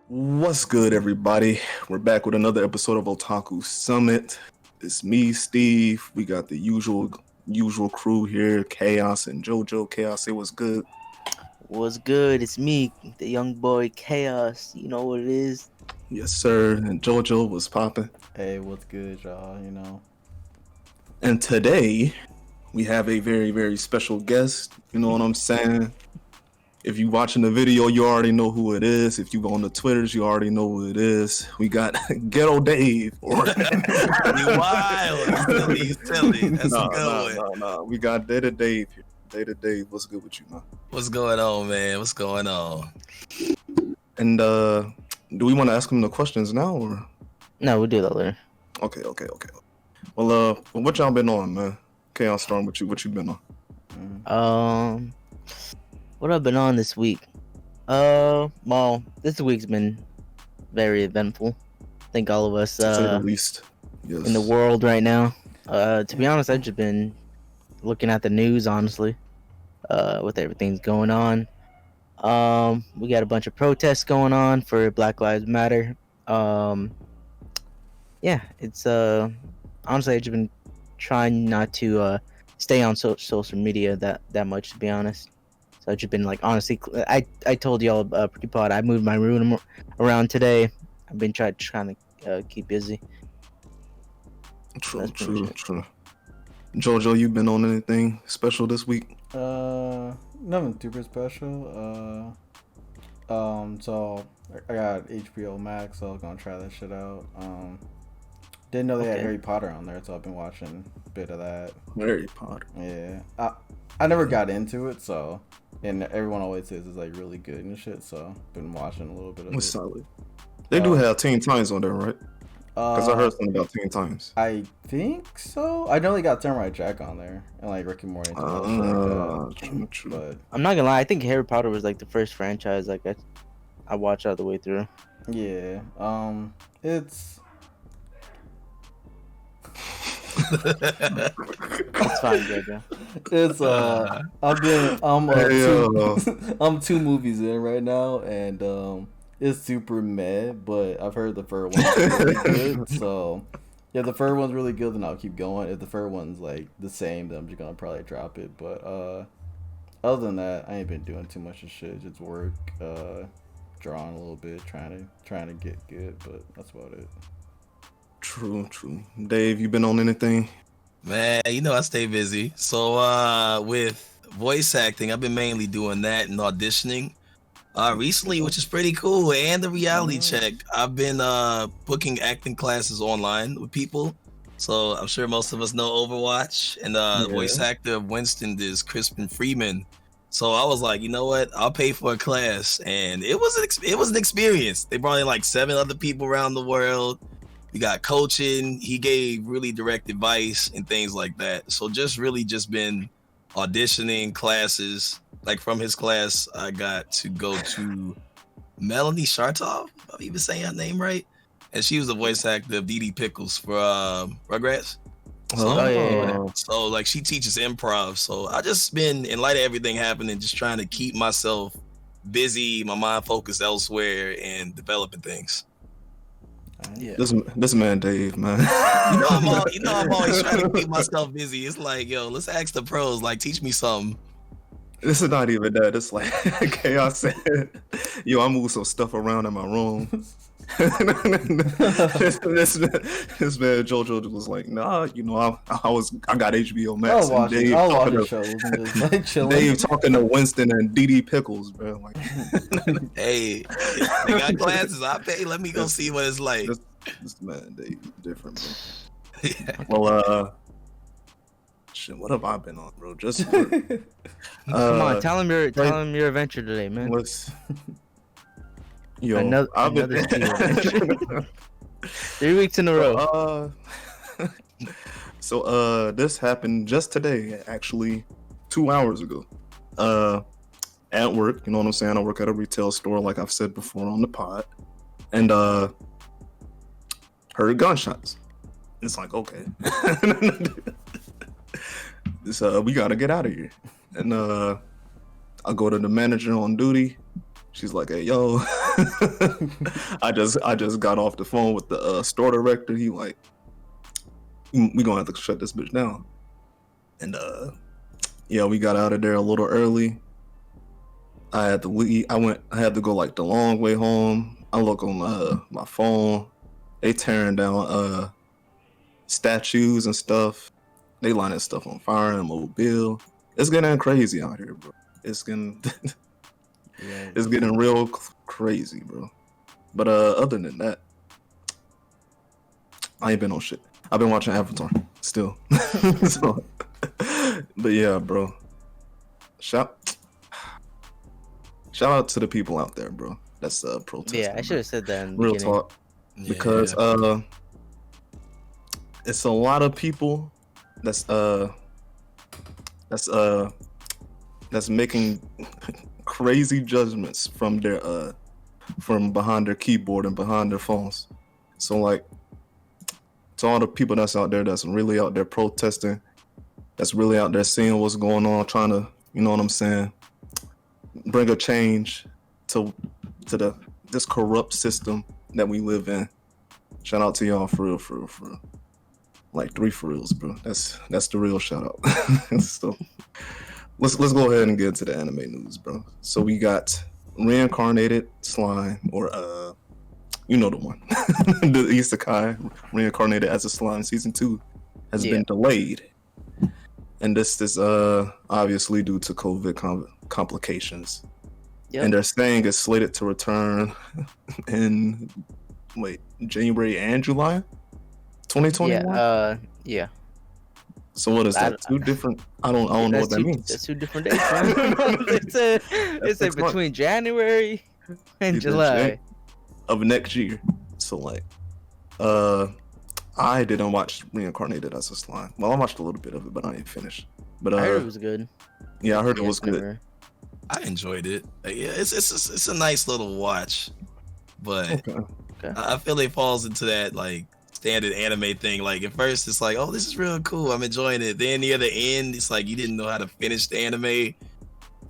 What's good, everybody? We're back with another episode of Otaku Summit. It's me, Steve. We got the usual crew here, Chaos and JoJo. Chaos, say what's good. What's good? It's me, the young boy Chaos. You know what it is? Yes, sir. And JoJo was popping. Hey, what's good, y'all? And today we have a very, very special guest. You know what I'm saying? If you watching the video, you already know who it is. If you go on the Twitters, you already know who it is. We got Ghetto Dave. You wild. He's silly. That's a good one. No. We got Data Dave here. Data Dave, what's good with you, man? What's going on, man? What's going on? And do we want to ask him the questions now, or? No, we'll do that later. Okay. Well, what y'all been on, man? Okay, I'll start with you. What you been on? What I've been on this week? Well, this week's been very eventful. I think all of us, to say the least, yes. In the world right now. To be honest, I've just been looking at the news, honestly, with everything's going on. We got a bunch of protests going on for Black Lives Matter. Yeah, it's honestly, I've just been trying not to stay on social media that much, to be honest. So I've just been like, honestly, I told y'all pretty pod. I moved my room around today. I've been trying to keep busy. True. JoJo, you been on anything special this week? Nothing super special. So I got HBO Max, so I'm gonna try that shit out. Didn't know they had Harry Potter on there, so I've been watching a bit of that. Harry Potter. Yeah, I never got into it, so, and everyone always says it's like really good and shit, so been watching a little bit of it. It's solid. They do have Teen Titans on there, right? Because I heard something about Teen Titans. I think so. I know they got Samurai Jack on there, and like Rick and Morty. True. But I'm not gonna lie. I think Harry Potter was like the first franchise like I watched all the way through. Yeah. It's. It's fine, Jojo. It's I'm 2 movies in right now, and it's super mad, but I've heard the third one's really good. So yeah, the third one's really good, then I'll keep going. If the third one's like the same, then I'm just gonna probably drop it. But other than that, I ain't been doing too much of shit. Just work, drawing a little bit, trying to get good, but that's about it. True. Dave, you been on anything? Man, you know I stay busy. So with voice acting, I've been mainly doing that and auditioning. Recently, which is pretty cool, and the reality check. I've been booking acting classes online with people. So I'm sure most of us know Overwatch, and the voice actor of Winston is Crispin Freeman. So I was like, you know what? I'll pay for a class, and it was an experience. They brought in like 7 other people around the world. We got coaching. He gave really direct advice and things like that. So just been auditioning classes. Like from his class, I got to go to Melanie Shartov, if I'm even saying her name right. And she was the voice actor of Dee Dee Pickles for Rugrats. So like she teaches improv. So I just been, in light of everything happening, just trying to keep myself busy, my mind focused elsewhere, and developing things. Yeah. This man Dave, man. I'm always trying to keep myself busy. It's like, yo, let's ask the pros, like teach me something. This is not even that. It's like Chaos said, yo, I moved some stuff around in my room. this man JoJo was like, nah, you know, I got HBO Max. I'll watch the shows and just like chilling. Dave talking to Winston and Dee Dee Pickles, bro. Like, hey, they got classes. I pay. Let me go see what it's like. This man Dave different, bro. Yeah. Well, shit, what have I been on, bro? Just work. Come on, tell him your adventure today, man. Yo, another 3 weeks in a row. So this happened just today, actually 2 hours ago. At work, you know what I'm saying? I work at a retail store, like I've said before on the pod, and heard gunshots. It's like, okay, we gotta get out of here. And I go to the manager on duty. She's like, hey, yo, I just got off the phone with the store director. He like, we gonna have to shut this bitch down. And yeah, we got out of there a little early. I had to leave. I had to go like the long way home. I look on my phone. They tearing down statues and stuff. They lining stuff on fire in Mobile. It's getting crazy out here, bro. It's getting Yeah. it's getting real crazy, bro. But other than that, I ain't been on shit. I've been watching Avatar still. So, but yeah, bro. Shout out to the people out there, bro. That's protesting. Yeah, I should have said that in the Real beginning. talk. Because it's a lot of people that's making crazy judgments from their from behind their keyboard and behind their phones. So like, to all the people that's out there that's really out there protesting, that's really out there seeing what's going on, trying to, you know what I'm saying, bring a change to this corrupt system that we live in. Shout out to y'all for real. Like 3 for reals, bro. That's the real shout out. So let's go ahead and get into the anime news, bro. So we got Reincarnated Slime, or you know the one. The Isekai Reincarnated as a Slime season 2 has been delayed. And this is obviously due to COVID complications. Yep. And they're saying it's slated to return in January and July 2021. Yeah. So what is that? Two different. I don't know what that means. That's 2 different days. It's next month. between January and Either July. of next year. So like, I didn't watch Reincarnated as a Slime. Well, I watched a little bit of it, but I didn't finish. But I heard it was good. Yeah, I heard it was good. I enjoyed it. Yeah, it's a nice little watch, but Okay. I feel it falls into that like standard anime thing. Like at first it's like, oh, this is real cool, I'm enjoying it. Then near the end, it's like you didn't know how to finish the anime.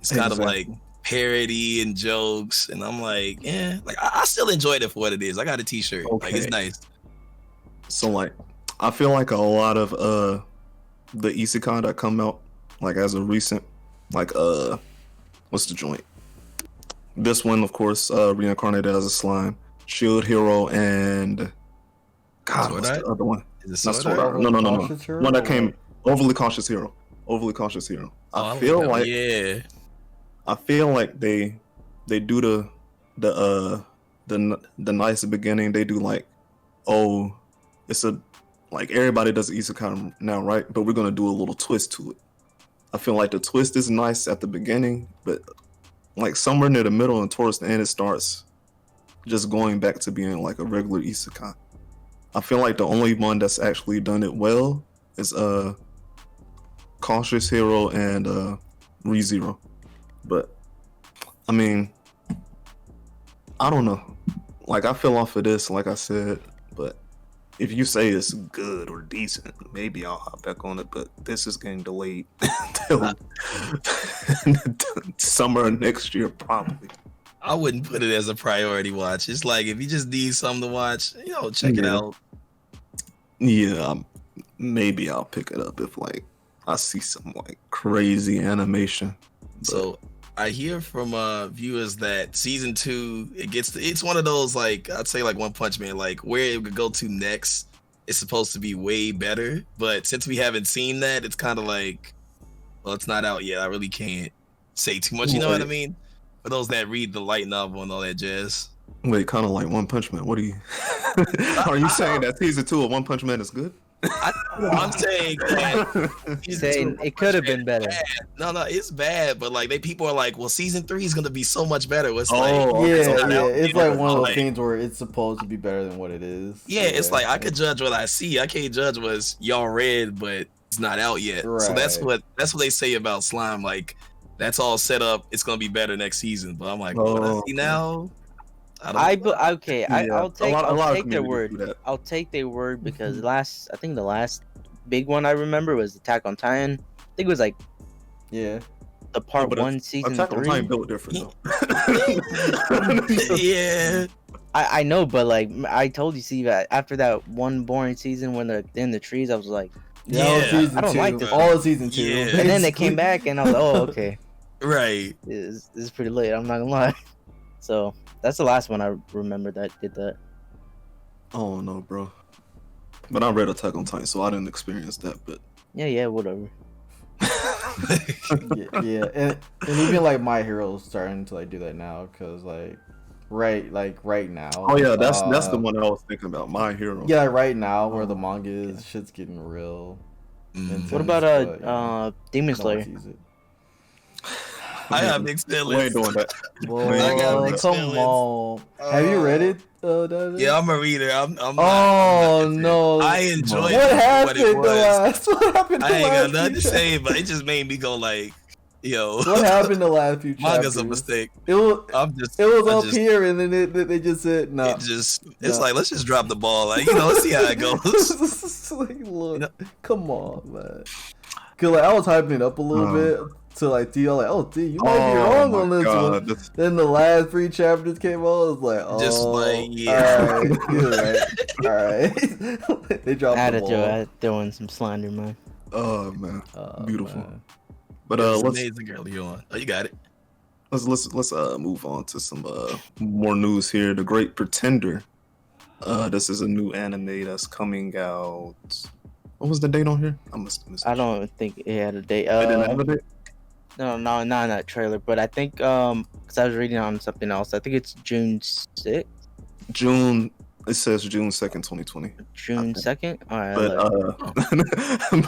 It's kind of like parody and jokes, and I'm like, yeah, like I still enjoyed it for what it is. I got a T-shirt, like it's nice. So like, I feel like a lot of the isekai that come out like as a recent, like what's the joint? This one, of course, Reincarnated as a Slime, Shield Hero, and God, what's the other one? Is it Not Sword Art. No. One that came, Overly Cautious Hero. I feel like they do the nice beginning. They do like, oh, it's a like everybody does isekai now, right? But we're gonna do a little twist to it. I feel like the twist is nice at the beginning, but like somewhere near the middle and towards the end, it starts just going back to being like a regular isekai. I feel like the only one that's actually done it well is Cautious Hero and ReZero. But I mean, I don't know. Like I fell off of this, like I said, but if you say it's good or decent, maybe I'll hop back on it. But this is getting delayed till summer of next year, probably. I wouldn't put it as a priority watch. It's like if you just need something to watch, check it out. Yeah, maybe I'll pick it up if like I see some like crazy animation. But So I hear from viewers that season 2 it's one of those like I'd say like One Punch Man, like where it would go to next is supposed to be way better, but since we haven't seen that, it's kind of like, well, it's not out yet. I really can't say too much. You know what I mean? For those that read the light novel and all that jazz. wait, kind of like One Punch Man. What are you? Are you saying that season 2 of One Punch Man is good? I'm saying that Saying it could have been better. No, it's bad, but like people are like, well, season 3 is gonna be so much better. It's It's like one of those things where it's supposed to be better than what it is. Yeah, it's like I could judge what I see. I can't judge what y'all read, but it's not out yet. Right. So that's what they say about Slime. Like that's all set up. It's gonna be better next season. But I'm like, what I see now. I'll take their communities word. do that. I'll take their word because I think the last big one I remember was Attack on Titan. I think it was like Yeah. the part but 1 season Attack on 3. Titan built different though. Yeah. I know, but like I told you, see that after that one boring season when they're in the trees, I was like, That was Yeah. season I don't 2. like this All of season 2. Yeah. and then they basically. came back, and I was like, oh, okay, Right. this is pretty late. I'm not gonna lie. So that's the last one I remember that did that. Oh no, bro. But I read Attack on Titan, so I didn't experience that. But Yeah, whatever. yeah, and even like My Hero's starting to like do that now, because right now. oh yeah, that's the one I was thinking about. My Hero. Yeah, right now where the manga is, shit's getting real. intense, What about but, yeah, Demon no one Slayer? sees it. I got mixed We ain't feelings. doing that. Well, I got mixed come feelings. on. Have you read it, David? Yeah, I'm a reader. I'm Oh not into it. no! I enjoyed What it for happened what it the was. last? What happened? I the ain't got last nothing to few say, but it just made me go like, yo, What happened the last few chapters? manga's a mistake. It was I up just- here, and then they just said no. It's No. like, let's just drop the ball. Like, let's see how it goes. Like, look, You know? come on, man. Cause like I was hyping it up a little bit to like D. Like, oh, D, you might be wrong on this one. That's- Then the last 3 chapters came out. I was like, oh, Just like, yeah. all right, you're right, all right. They dropped I had the to ball. throw in some slander, man. Oh man, Oh, beautiful. man. But It's let's amazing early on. Oh, you got it. let's move on to some more news here. The Great Pretender. This is a new anime that's coming out. What was the date on here? I must have missed it. I don't think it had a date. It didn't have a date? No, not in that trailer. But I think because I was reading on something else. I think it's June 6th, June. It says June 2nd, 2020. June 2nd. All right. But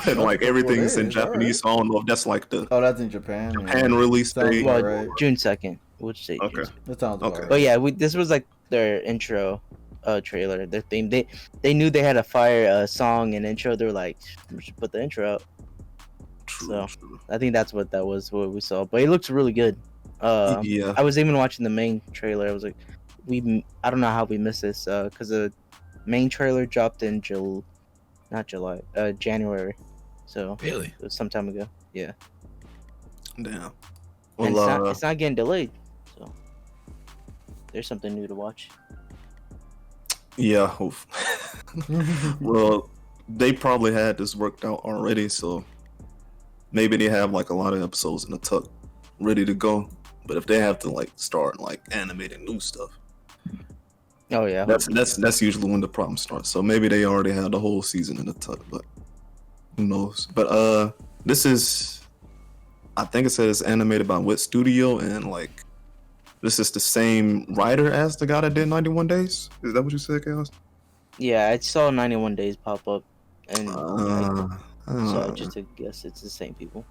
but like everything is in Well, Japanese, so I don't know if that's like the Oh, that's in Japan. Japan release Sounds date. about well, right. June 2nd. We'll just say June Okay. 2nd. That sounds Okay. about But right. yeah, this was like their intro trailer, their theme. They knew they had a fire song and intro. They were like, we should put the intro out. True, So- true. I think that's what we saw. But it looks really good. Yeah. I was even watching the main trailer. I was like, I don't know how we missed this because the main trailer dropped in January. So Really? it was some time ago. Yeah. Damn. And Well, it's not getting delayed. So there's something new to watch. yeah. Well, they probably had this worked out already, so maybe they have like a lot of episodes in the tuck ready to go. But if they have to like start like animating new stuff, Oh yeah. that's usually when the problem starts. So maybe they already had the whole season in the tuck, but who knows? But this is, I think it says animated by Wit Studio, and like this is the same writer as the guy that did 91 Days. Is that what you said, Chaos? Yeah, I saw 91 Days pop up, and so I Uh, just to guess it's the same people.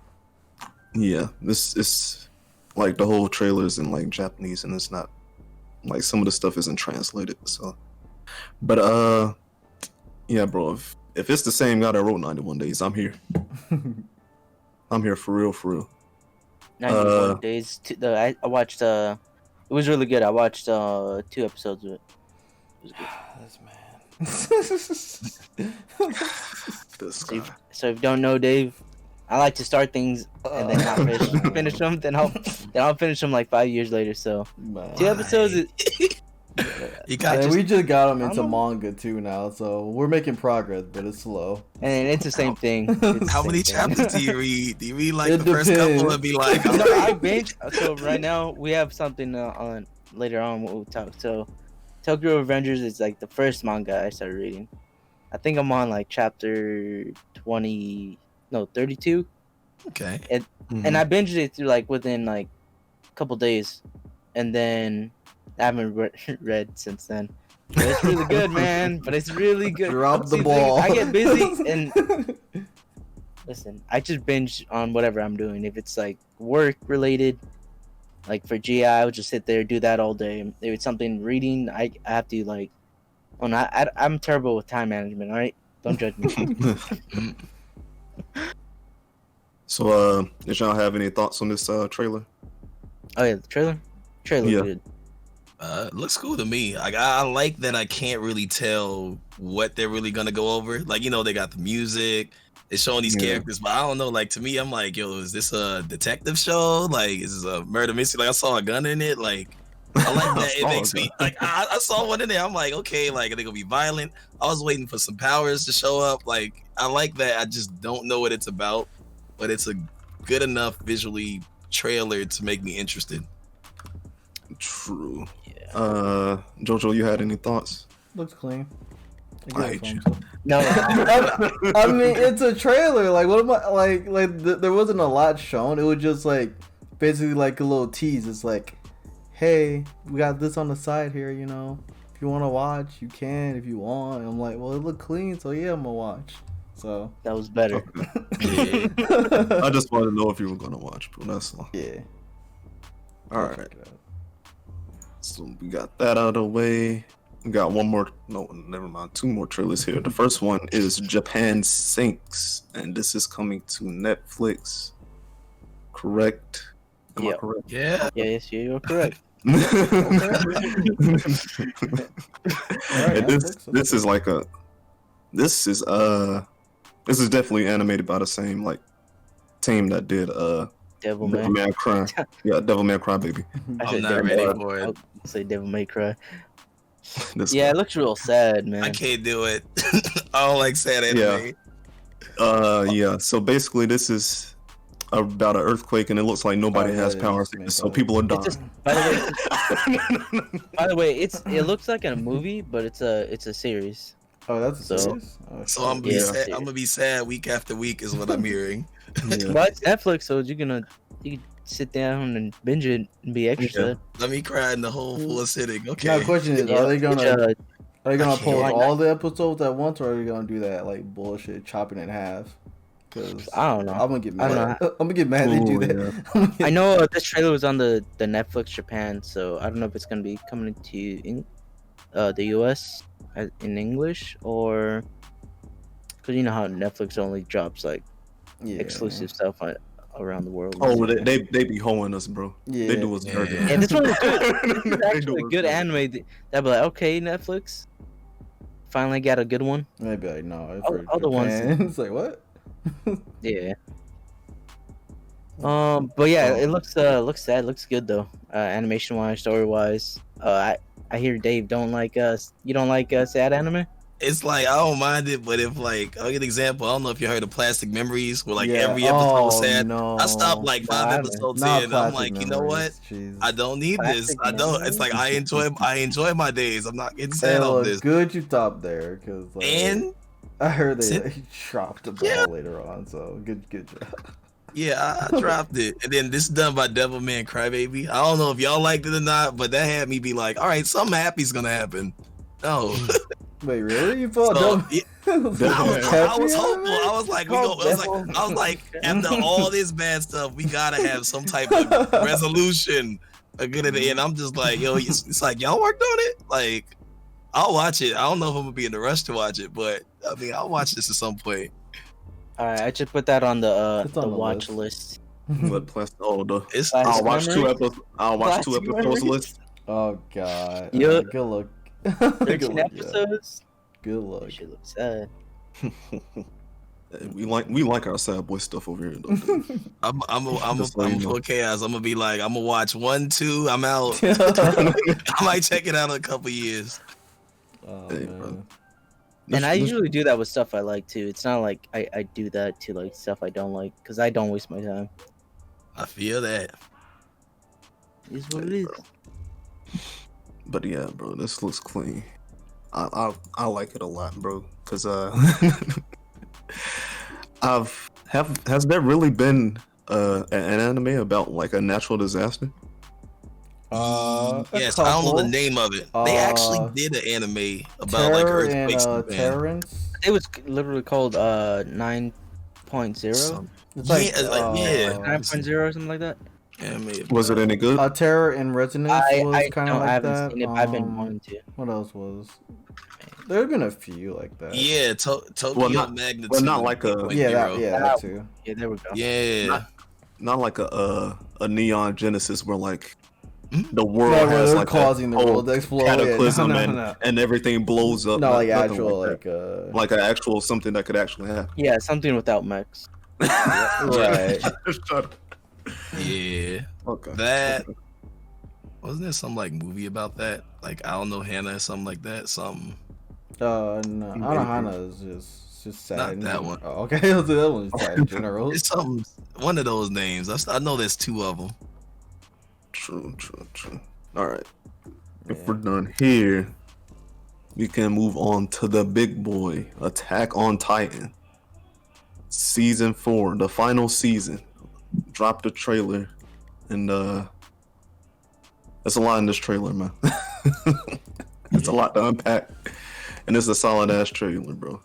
yeah, this is like the whole trailer is in like Japanese, and it's not like some of the stuff isn't translated. So, but yeah, bro, if it's the same guy that wrote 91 Days, I'm here. I'm here for real, for real. 91 Days. I watched. It was really good. I watched 2 episodes of it. It was good. This man. This So, guy. so if you don't know Dave, I like to start things and then not finish them. Then I'll finish them like 5 years later. So Man. 2 episodes. You got And just we just got him into I don't know. manga too now, so we're making progress, but it's slow. And it's the same thing. It's the how same many thing. chapters do you read? Do you read like It the first couple depends. and be like, No, okay. I binge. So right now we have something on later on we'll talk. So Tokyo Revengers is like the first manga I started reading. I think I'm on like chapter 32, Okay. and I binged it through like within like a couple days, and then I haven't read since then. But it's really good, man. But it's really good. Drop the See, thing ball. is, I get busy and listen. I just binge on whatever I'm doing. If it's like work related, like for GI, I would just sit there do that all day. If it's something reading, I have to like. Oh, no, I'm terrible with time management. All right, don't judge me. So, did y'all have any thoughts on this trailer? Oh yeah, the trailer. Trailer Yeah. good. Looks cool to me. Like I like that I can't really tell what they're really gonna go over. Like they got the music, They're showing these Yeah. characters, but I don't know. Like to me, I'm like, yo, is this a detective show? Like, is this a murder mystery? Like I saw a gun in it. Like I like that. It makes me like I saw one in there. I'm like, okay, like are they gonna be violent? I was waiting for some powers to show up. Like I like that. I just don't know what it's about, but it's a good enough visually trailer to make me interested. True. Yeah. Jojo, you had any thoughts? Looks clean. I hate you. No, I mean, it's a trailer. Like, what am I there wasn't a lot shown. It was just like basically like a little tease. It's like, hey, we got this on the side here. You know, if you want to watch, you can. If you want, I'm like, well, it looked clean, so yeah, I'm gonna watch. So that was better. Yeah. I just wanted to know if you were gonna watch, but that's all. Yeah. All I'll right. check it out. So we got that out of the way. We got one more. No, never mind. Two more trailers here. The first one is Japan Sinks, and this is coming to Netflix. Correct? Am I Yep. correct? Yeah. Yes, you're correct. And Alright, this is like a this is definitely animated by the same like team that did Devil Devil May. Man Cry. Yeah, Devil Man Cry baby. I I'm said not Devil ready May- for it. I'll say Devil May Cry. This Yeah, guy. it looks real sad, man. I can't do it. I don't like sad anime. Yeah. So basically this is about an earthquake and it looks like nobody Oh, has yeah, powers, it's so people are It's dying. just, by the way, it looks like a movie, but it's a series. Oh, that's a So- series? Oh, So I'm shit. Yeah. I'm gonna be sad week after week is what I'm hearing. Yeah. But it's Netflix, so you can sit down and binge it and be extra Yeah. sad. Let me cry in the whole full sitting. Now, Okay. the question is, Yeah, are they gonna I post can't. all the episodes at once, or are they gonna do that like bullshit, chopping it in half? Because I don't know. I'm gonna get I don't mad. I'm gonna get mad they do Ooh, that. yeah. I'm gonna get- I know this trailer was on the Netflix Japan, so I don't know if it's gonna be coming to the US in English, or because you know how Netflix only drops like Yeah. exclusive stuff around the world. Oh, they be hoeing us, bro. Yeah. They do us dirty. Yeah. Yeah, this one was good. This is They actually do a us good dirty. anime. That'd be like, okay, Netflix, finally got a good one. Maybe like no. I've All- heard all the ones- Japan. It's like what? Yeah. But yeah, it looks sad. Looks good though. Animation wise, story wise. I hear Dave don't like us. You don't like sad anime? It's like I don't mind it, but if like I'll give an example. I don't know if you heard of Plastic Memories, where like Yeah. every episode was Oh, sad. No. I stopped like No, I 5 haven't. episodes Not in. I'm Plastic like, you know what? Memories, jeez. I don't need this. Plastic I don't. It's like I enjoy my days. I'm not getting sad Hey, on look, this. good you stopped there, because like, And I heard they Sit- like, dropped the ball Yeah. later on. So good job. yeah, I dropped it. And then this is done by Devil Man Crybaby. I don't know if y'all liked it or not, but that had me be like, all right, something happy's gonna happen. No. Wait, really? You thought So, Devil- yeah, Devil I was Happy hopeful. anime? I was like, I was like, after all this bad stuff, we gotta have some type of resolution. A good at the end. I'm just like, yo, it's like y'all worked on it. Like, I'll watch it. I don't know if I'm gonna be in a rush to watch it, but I mean, I'll watch this at some point. All right, I just put that on the It's on the watch list. list. But plus, oh, It's Plastic I'll watch two Memories? episodes. I'll watch two Plastic episodes Memories? list. Oh god. Yeah. Good luck. Good 13 luck. Yeah. episodes. Good luck. That shit looks sad. we like our sad boy stuff over here though. Dude. I'm Just so you know. full chaos. I'm gonna be like, I'm gonna watch 1, 2. I'm out. I might check it out in a couple years. Oh, Hey, man. bro. And I This- usually do that with stuff I like too. It's not like I do that to like stuff I don't like, because I don't waste my time. I feel that. It's what it is. But yeah, bro, this looks clean. I like it a lot, bro. Cause has there really been an anime about like a natural disaster? A Yes, I don't know the couple. name of it. They actually did an anime about like Terror earthquakes in and Japan. Terrence. It was literally called 9.0. Some It's Yeah, like, it's like, yeah. 9.0 or something like that. anime. Was it any good? Terror and Resonance was I kind of don't, like I haven't that. seen it, but I've been wanting to. What else was? There have been a few like that. Yeah, Tokyo Well, not- Magnitude. well, not like a- 8.0. Yeah, that too. Yeah, there we go. Yeah. Not like a Neon Genesis where like the world No, where has they're like causing the whole world to explode. cataclysm Yeah, and and everything blows up. No, like nothing actual, like, like an actual something that could actually happen. Yeah, something without mechs. right. Shut up. Yeah. Okay. That okay. wasn't there some like movie about that? Like I don't know Hannah or something like that. Something. No, Maybe. Anohana is just sad. Not in that general. one. Oh, okay, that one's sad in general. It's something. One of those names. I know there's two of them. True. All right. If Yeah. we're done here, we can move on to the big boy, Attack on Titan, season 4, the final season. Dropped the trailer, and there's a lot in this trailer, man. It's a lot to unpack, and it's a solid ass trailer, bro.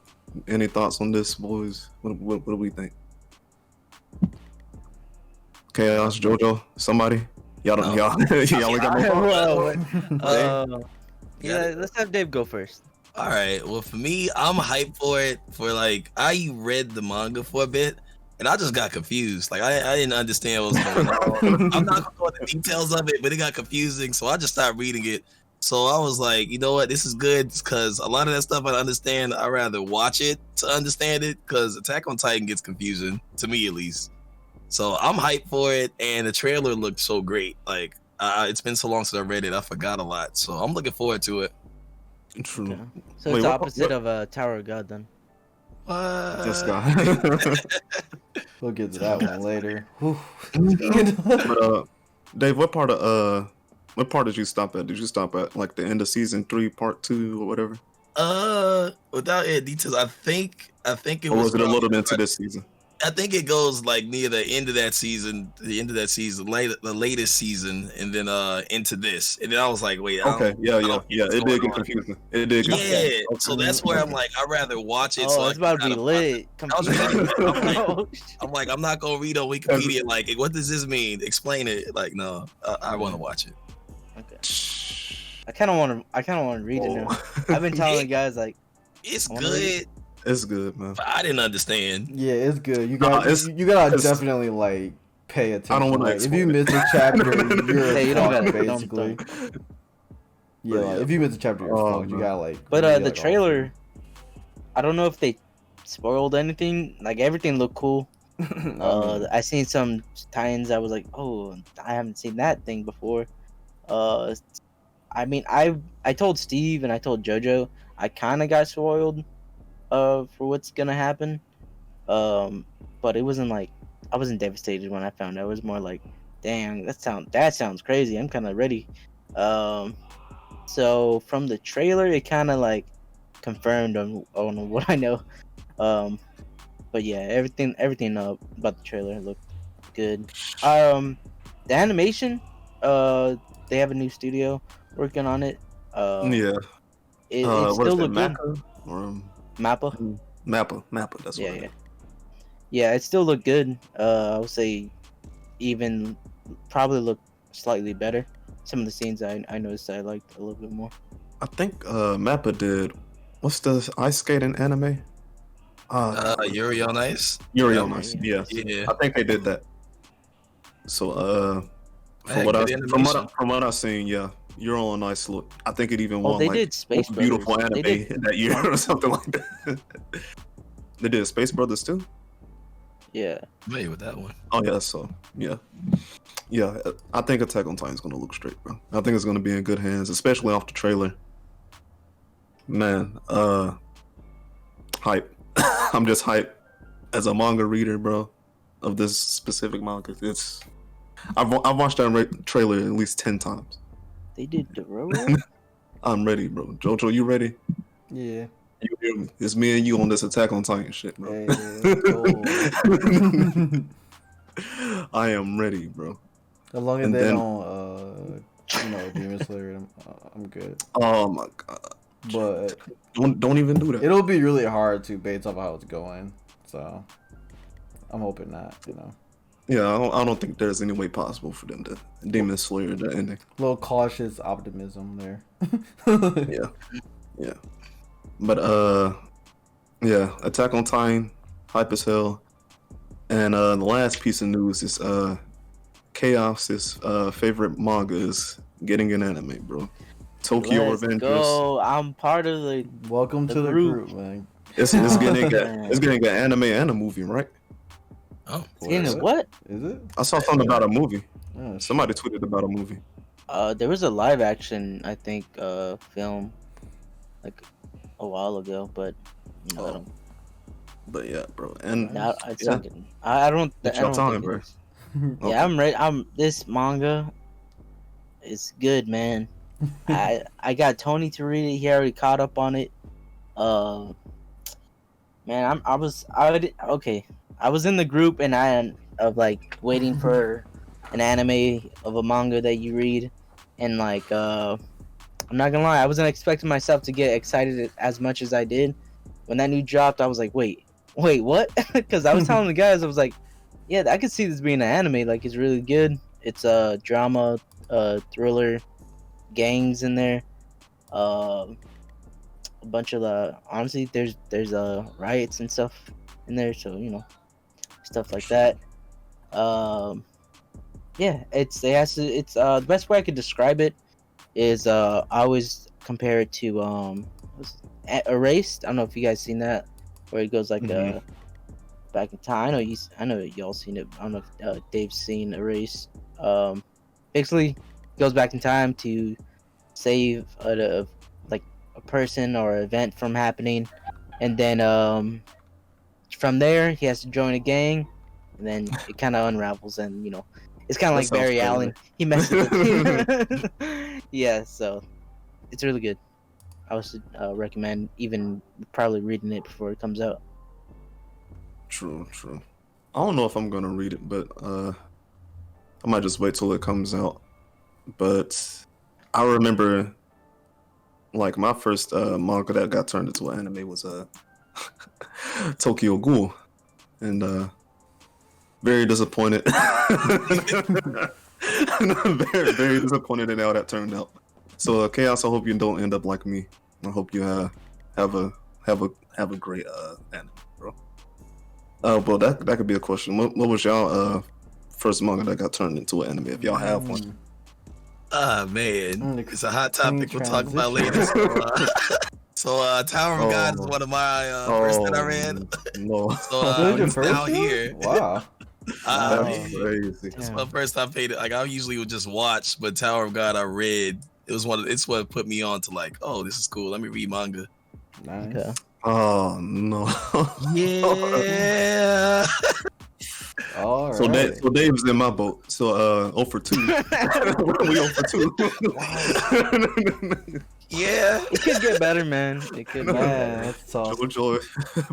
Any thoughts on this, boys? What do we think? Chaos, JoJo, somebody? Y'all don't, y'all ain't got no thoughts? Yeah, let's have Dave go first. All right. Well, for me, I'm hyped for it. For like, I read the manga for a bit, and I just got confused. Like, I didn't understand what was going on. I'm not gonna go into the details of it, but it got confusing, so I just stopped reading it. So I was like, you know what, this is good because a lot of that stuff I understand. I'd rather watch it to understand it because Attack on Titan gets confusing to me at least. So I'm hyped for it, and the trailer looked so great. Like, it's been so long since I read it, I forgot a lot. So I'm looking forward to it. True. Okay. So Wait, it's the what- opposite of Tower of God then. This guy. We'll get to that one later. Whew. But, Dave, what part did you stop at? Did you stop at like the end of season 3, part 2, or whatever? Without any details, I think it Or was. was it a little bit into this season? I think it goes like near the end of that season, the latest season, and then into this, and then I was like, wait, Okay, yeah. what's It did going get on. confusing. It did. Get Yeah, confusing. so that's where I'm like, I'd rather watch it. Oh, so it's about to be lit. I was reading it, Oh, I'm like, I'm not gonna read on Wikipedia. Like, what does this mean? Explain it. Like, no, I want to watch it. okay. I kind of want to read it now. I've been telling guys like It's I wanna read good, It's good, man. but I didn't understand. Yeah, it's good. You Nah, got it's- you gotta it's- definitely like pay attention. I don't wanna Like, if explain you it. miss a chapter, you're Hey, you don't fucked, gotta- don't- basically. don't. Yeah, like, if you miss a chapter, you're Oh, fucked. You man. gotta like. But read, the like, all trailer, I don't know if they spoiled anything. Like everything looked cool. I mean, I seen some tie-ins. I was like, oh, I haven't seen that thing before. I mean, I told Steve and I told JoJo I kind of got spoiled, for what's gonna happen. But it wasn't like I wasn't devastated when I found out. It was more like, dang, that sounds crazy. I'm kind of ready. So from the trailer, it kind of like confirmed on what I know. But yeah, everything about the trailer looked good. The animation, they have a new studio working on it. Yeah. It What is still it, looked good. Maka? Or Mappa. Mappa. That's what. Yeah. Yeah, it still looked good. I would say even probably looked slightly better. Some of the scenes I noticed I liked a little bit more. I think Mappa did. What's the ice skating anime? Yuri on Ice. Yuri yeah, on Ice. yeah. Yeah. Yeah. I think they did that. So Hey, from what good animation. I seen, yeah, Yuri on Ice look. I think it even Oh, won they like did Space most beautiful Brothers. anime They did. that year or something like that. They did Space Brothers too. Yeah. Familiar with that one. Oh yeah, so yeah. I think Attack on Titan's gonna look straight, bro. I think it's gonna be in good hands, especially off the trailer. Man, hype. I'm just hype as a manga reader, bro, of this specific manga. I've watched that trailer at least 10 times. They did Dororo? I'm ready, bro. Jojo, you ready? yeah. You hear me? It's me and you on this Attack on Titan shit, bro. Hey, oh. I am ready, bro. As long as And they then- don't, Demon Slayer, I'm good. Oh my god. But Don't even do that. it'll be really hard to base off how it's going. So I'm hoping not, Yeah, I don't think there's any way possible for them to Demon Slayer the ending. A little cautious optimism there. Yeah. But yeah, Attack on Titan, hype as hell. And the last piece of news is Chaos's favorite manga is getting an anime, bro. Tokyo Let's Revengers. go. I'm part of the. Welcome The to the group. group, man. It's getting an anime and a movie, right? Oh, In what? Is it? I saw something about a movie. Oh, Somebody tweeted about a movie. There was a live action, I think, film like a while ago, but I don't. But yeah, bro. And No, it's not getting. I don't. It's I your don't time, think it bro. is. Okay. Yeah, I'm ready. This manga is good, man. I got Tony to read it. He already caught up on it. Man, I was in the group and of like waiting for an anime of a manga that you read, and like I'm not gonna lie, I wasn't expecting myself to get excited as much as I did when that new dropped. I was like, wait, what? Because I was telling the guys, I was like, yeah, I could see this being an anime. Like, it's really good. It's a drama, thriller, gangs in there. A bunch of honestly, there's riots and stuff in there, so stuff like that. Yeah, it's the best way I could describe it is I always compare it to Erased. I don't know if you guys seen that, where it goes like back in time. I know y'all seen it. I don't know if Dave's seen Erased. Basically goes back in time to save a person or event from happening, and then from there he has to join a gang, and then it kind of unravels, and it's kind of like Barry Allen. He messes with yeah, so it's really good. I would recommend even probably reading it before it comes out. True. I don't know if I'm gonna read it, but I might just wait till it comes out. But I remember, like, my first manga that got turned into an anime was Tokyo Ghoul, and very disappointed. very, very disappointed in how that turned out. So Chaos, I hope you don't end up like me. I hope you have a great anime, bro. Well, that could be a question. What was y'all first manga that got turned into an anime? If y'all have one. Man, it's a hot topic we'll talk about later. So, Tower of God is one of my first that I read. No. So it's out here. Wow. That's crazy. It's my first time paid it. Like, I usually would just watch, but Tower of God I read. It's what put me on to like, oh, this is cool. Let me read manga. Nice. Okay. Oh no. Yeah. All right. So Dave's in my boat. So 0 for 2. We 0 for 2. Yeah. It could get better, man. It could. Man, that's tough. Jojo,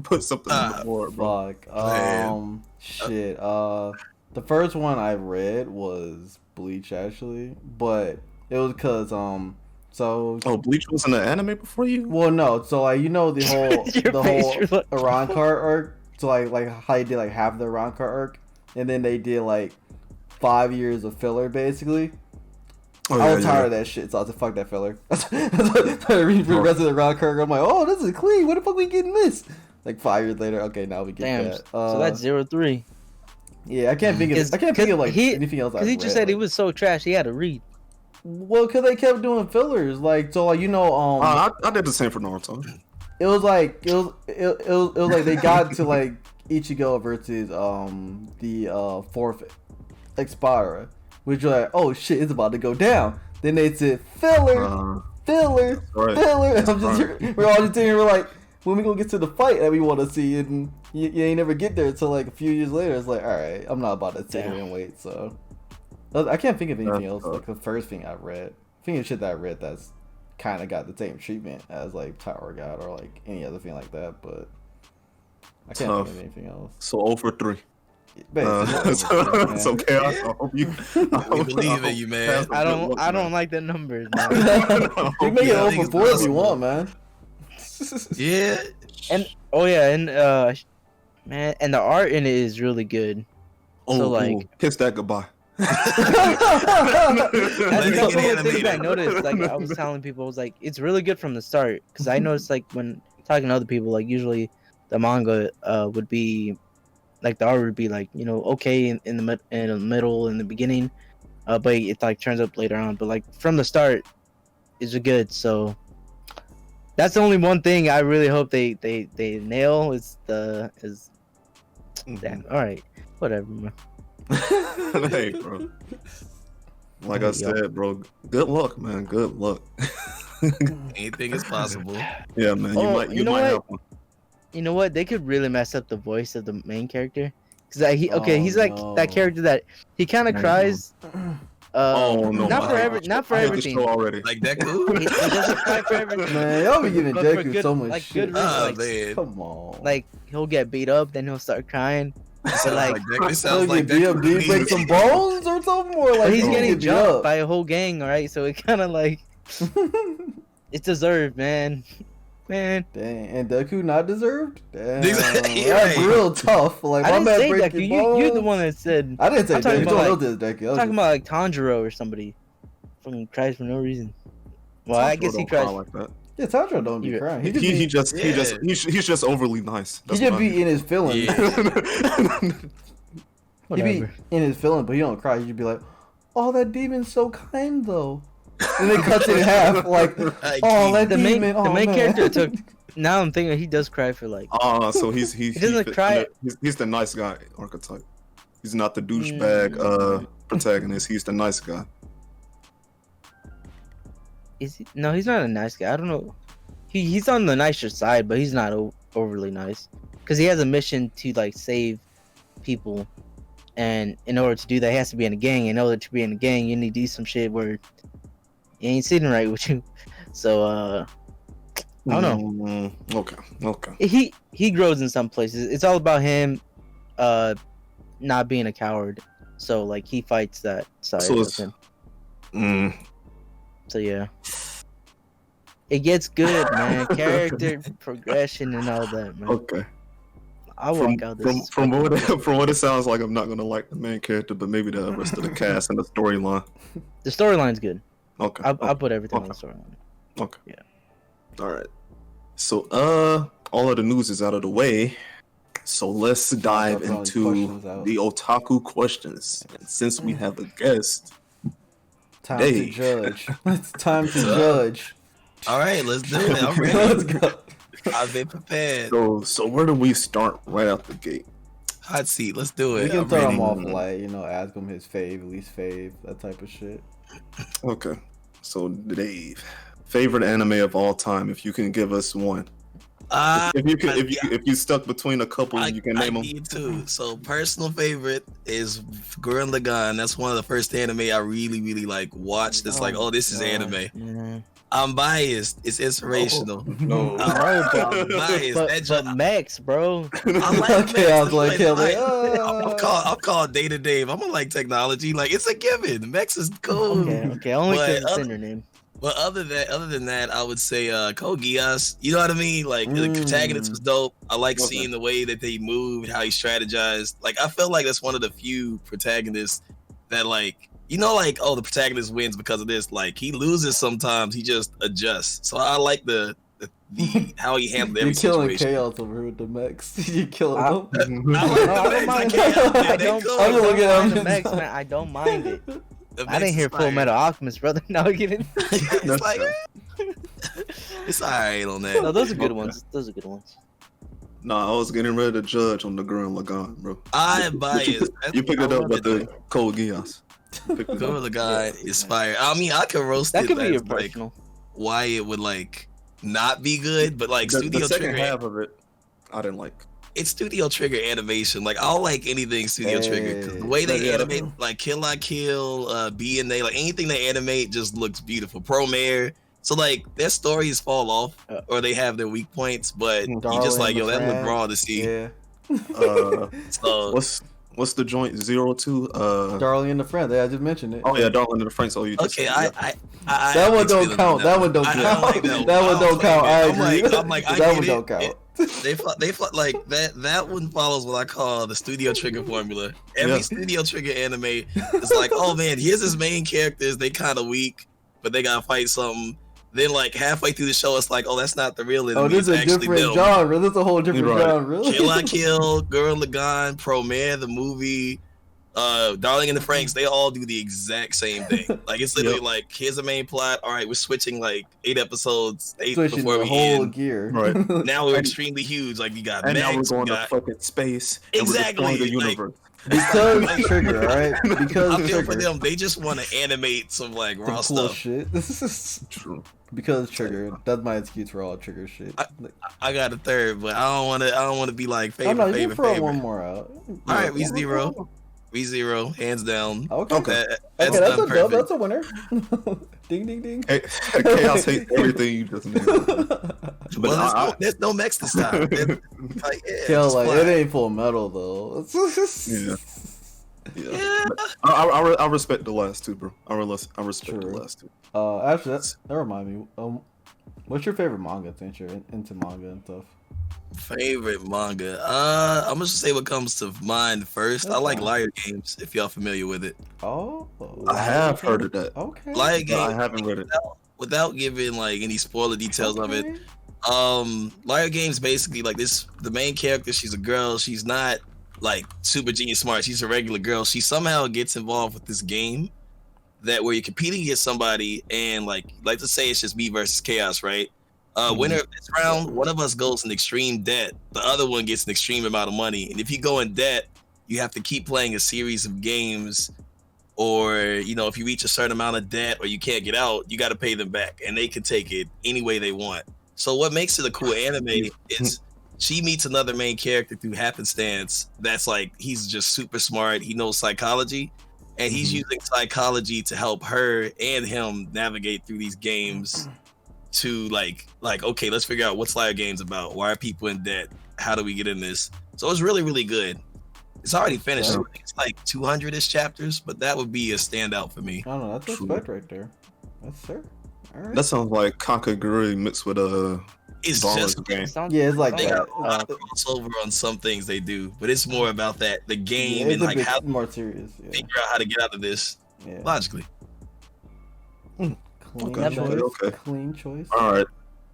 put something on the board, bro. Fuck. Man. Shit. The first one I read was Bleach, actually, but it was because so. Oh, Bleach wasn't an anime before you? Well, no. So like the whole Your face, you're like- Iran cart arc. So like how they did like half the Iran cart arc, and then they did like 5 years of filler basically. Oh, I was tired of that shit, so I was like, fuck that filler. I read the rest of the Iran cart. I'm like, oh, this is clean. What the fuck we getting this? Like 5 years later, okay, now we get Damn. that. So that's 0-3. Yeah, I can't think of like anything else. Because he just said he was so trash, he had to read. Well, because they kept doing fillers, like so, like I did the same for Naruto. it was like it was like they got to like Ichigo versus the fourth Expira, which you're like, oh shit, it's about to go down. Then they said filler. Right. Filler. We're all just sitting here, we're like, when we gonna get to the fight that we want to see, and you ain't never get there until like a few years later. It's like, all right, I'm not about to sit here and wait. So I can't think of anything else. Like the first thing I read, I think of shit that I read that's kind of got the same treatment as like Tower of God or like any other thing like that, but I can't think of anything else. So 0 for 3. Basically, so Chaos, I hope you. We believe in you, man. I don't like the numbers, man. You make it 0 for 4 if you want, man. Yeah. And man, and the art in it is really good. So like, kiss that goodbye. that's one of the things I noticed. Like I was telling people, I was like, it's really good from the start. Because I noticed like when talking to other people, like usually the manga would be like the art would be like okay in the middle in the beginning, but it like turns up later on. But like from the start, is good. So that's the only one thing I really hope they nail is damn. All right, whatever, man. Hey, bro. Like I said, bro, good luck, man. Good luck. Anything is possible. Yeah, man. You might have one. You know what? They could really mess up the voice of the main character. Cause he's like no. that character that he kind of cries. Oh no! Not for everything. Already. Like that cool? He doesn't cry for everything. Man, y'all be giving But for Deku good- so much like, shit. good reason, Oh like, man. Come on. Like he'll get beat up, then he'll start crying. But like, It So sounds like get beat up, do you break some bones or something? Or like he's you getting get beat jumped up? by a whole gang, alright? So it kind of like it's deserved, man. Man, Dang, and Deku not deserved? Damn, Exactly, that's right. real tough. Like I my didn't man say break Deku. your You're the bones. one that said. I didn't say I'm talking Deku. about, Don't like- know this Deku. I'm talking about like Tanjiro or somebody. Fucking cries for no reason. Well, I guess he cries. like that. Yeah, Tanjiro don't be Yeah. crying. He's just overly nice. He That's just what I be in his feelings. He be Whatever. in his feelings, but he don't cry. He just be like, "Oh, that demon's so kind though." And then cuts it in half, like, "Oh, that The main demon." Oh, the main man. character took. Now I'm thinking he does cry for like. So he's doesn't cry- He's the nice guy archetype. He's not the douchebag protagonist. He's the nice guy. Is he? No, he's not a nice guy. I don't know. He's on the nicer side, but he's not overly nice. Because he has a mission to like save people, and in order to do that, he has to be in a gang. In order to be in a gang, you need to do some shit where he ain't sitting right with you. So I don't know. Okay. He grows in some places. It's all about him, not being a coward. So like he fights that side So of it's- him. So yeah. It gets good, man. Character progression and all that, man. Okay. I'll work out this. From what it sounds like, I'm not gonna like the main character, but maybe the rest of the cast and the storyline. The storyline's good. Okay. I'll put everything on the Okay. storyline. Okay. Yeah. All right. So all of the news is out of the way. So let's dive That's all these into questions out. the otaku questions. And since we have a guest, Time to Dave. judge. It's time to judge. All right, let's do it. I'm Let's ready. go. I've been prepared. so where do we start right out the gate? Hot seat. Let's do We it. can I'm throw ready. him off, like, ask him his fave, least fave, that type of shit. Okay. So Dave, favorite anime of all time, if you can give us one. If you stuck between a couple, you can name them. need to. So personal favorite is Gurren Lagann. That's one of the first anime I really, really like watched. It's like, oh, this is God. anime. Yeah. I'm biased. It's inspirational. No. I'm biased. That But joke- Max, bro. I like Okay, I was Max. like, I'm called Data Dave. I'm gonna like technology. Like it's a given. Max is cool. Okay. Only But because it's other- in your name. But other than that, I would say Code Geass. You know what I mean? Like the protagonist was dope. I like Okay. seeing the way that they moved, how he strategized. Like I felt like that's one of the few protagonists that like oh, the protagonist wins because of this. Like he loses sometimes, he just adjusts. So I like the how he handled every You're killing situation. chaos over here with the mechs. You killing I- them. I like No, the I don't Max. mind. can't help it. I They don't. cool. I'm I looking don't at mind him. the Max, man. I don't mind it. The I Max didn't hear is Full fire. Metal Alchemist, brother. No, I'm kidding. It's like it's alright on that. No, those are good Okay. ones. Those are good ones. Nah, I was getting ready to judge on the Gurren Lagann, bro. I am biased. You picked it I up love with it, the though. Code Geass. You picked it up. Gurren Lagann is fire. I mean, I could roast That it could be as, your like personal. why it would like not be good, but like The Studio second Trigger, half of it, I didn't like. it's Studio Trigger animation. Like I'll like anything Studio Trigger 'cause the way they Yeah. animate, like Kill La Kill, B&A, like anything they animate just looks beautiful. Promare. So like their stories fall off or they have their weak points, but you just like yo, that look raw to see. Yeah. So What's the joint 02? Darling and the Friend. I just mentioned it. Oh yeah, Darling in the Franks. Oh, you just okay, said, I That have one mixed don't feelings count. on That one don't I count. like That that one don't count. I agree. I'm like, I That get one it. don't count. They like that one follows what I call the Studio Trigger formula. Every Yeah. Studio Trigger anime is like, oh man, here's his main characters. They kind of weak, but they gotta fight something. Then like halfway through the show, it's like, oh, that's not the real enemy. Oh, this is a different genre. This is a whole different genre. Kill la Kill, Gurren Lagann, Pro Man, the movie, Darling in the Franxx, they all do the exact same thing. Like it's literally like, here's the main plot. All right, we're switching like 8 episodes, switching before the we whole end. gear. Right. Now we're extremely huge. Like you got And mechs, now we're going we to got... fucking space. Exactly, And we're destroying the like- universe. Because Trigger, all right? Because I feel for Trigger. them, they just want to animate some like Some raw cool stuff. shit. This is True. because Trigger. That's my excuse for all Trigger shit. I got a third, but I don't want to be like Oh no, you can throw favorite. one more out. All right, ReZero, hands down. Okay. That's Okay, that's done a perfect. that's a winner. Ding ding ding. Hey, Chaos hates everything you just named. But Well, there's no mechs this time. Like, yeah, Kill just like fly. it ain't Full Metal though. Yeah. Yeah. I respect the last two, bro. I respect the True. last two. Actually, that remind me. What's your favorite manga since you're into manga and stuff? Favorite manga. I'm gonna just say what comes to mind first. That's I like fine. Liar Games, if y'all familiar with it. Oh, I have heard of that. Okay. Liar But Games, I haven't read it. without giving like any spoiler details of it. Okay. Liar Games basically like this. The main character, she's a girl. She's not like super genius smart. She's a regular girl. She somehow gets involved with this game that where you're competing against somebody, and like to say it's just me versus chaos, right? Winner of this round, one of us goes in extreme debt. The other one gets an extreme amount of money, and if you go in debt, you have to keep playing a series of games, or you know, if you reach a certain amount of debt or you can't get out, you got to pay them back, and they can take it any way they want. So what makes it a cool anime is she meets another main character through happenstance. That's like he's just super smart. He knows psychology, and he's using psychology to help her and him navigate through these games. To like okay, let's figure out what's Liar Games about. Why are people in debt? How do we get in this? So it's really, really good. It's already finished. Yeah. I think it's like 200-ish chapters, but that would be a standout for me. I don't know. That's True. respect right there. That's fair. All right. That sounds like Kakaguri mixed with a It's Dollars just game. Yeah, it's like they that. got a lot of crossover on some things they do, but it's more about that the game Yeah, and it's a like bit how more serious. to Yeah. figure out how to get out of this Yeah. logically. Clean Okay, choice. okay. Clean choice. All right.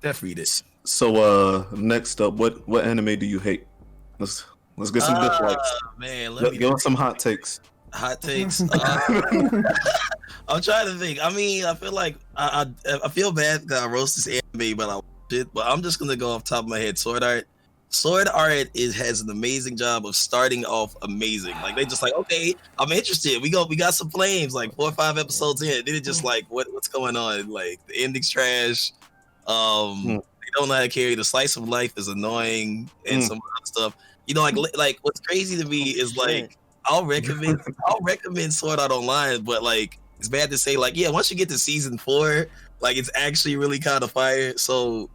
Def read it. So next up, what anime do you hate? Let's get some dislikes. Man, let me Give us some hot takes. hot takes. I'm trying to think. I mean, I feel like I feel bad that I roast this anime, but I watch it. But I'm just gonna go off the top of my head. Sword Art. Sword Art has an amazing job of starting off amazing. Like they just like, okay, I'm interested. We got some flames. Like 4 or 5 episodes in, then it just like what's going on? Like the ending's trash. They don't know how to carry the slice of life is annoying and some other stuff. You know, like what's crazy to me is like I'll recommend Sword Art Online, but like it's bad to say like yeah, once you get to season 4, like it's actually really kind of fire. So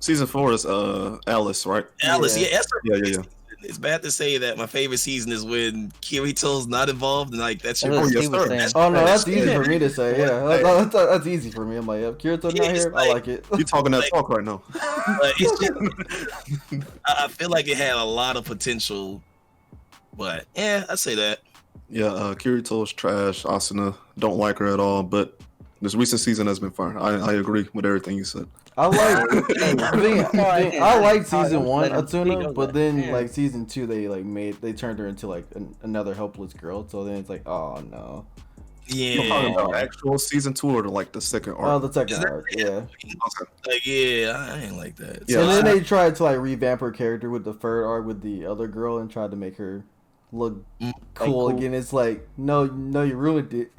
Season 4 is Alice, right? Alice, Yeah. yeah, that's her Yeah, favorite yeah. season. It's bad to say that my favorite season is when Kirito's not involved and like that's your That's what yes, Steve was sir. saying. Oh no, that's easy Yeah. for me to say. Yeah, that's easy for me. I'm like, if Kirito's Yeah, not it's here, I like- like it. You talking that Like- talk right now? but it's just, I feel like it had a lot of potential, but yeah, I'd say that. Yeah, Kirito is trash. Asuna, don't like her at all. But this recent season has been fire. I agree with everything you said. I like. I like season one Let him speak, Atuna, okay. but then Yeah. like season 2, they turned her into like another helpless girl. So then it's like, oh no. You're talking Yeah, about actual season 2 or like the second Oh, arc? the second Is that- arc, yeah. Okay. like yeah, I ain't like that. Yeah. And then they tried to like revamp her character with the third arc with the other girl and tried to make her look cool again. It's like, no, you ruined it.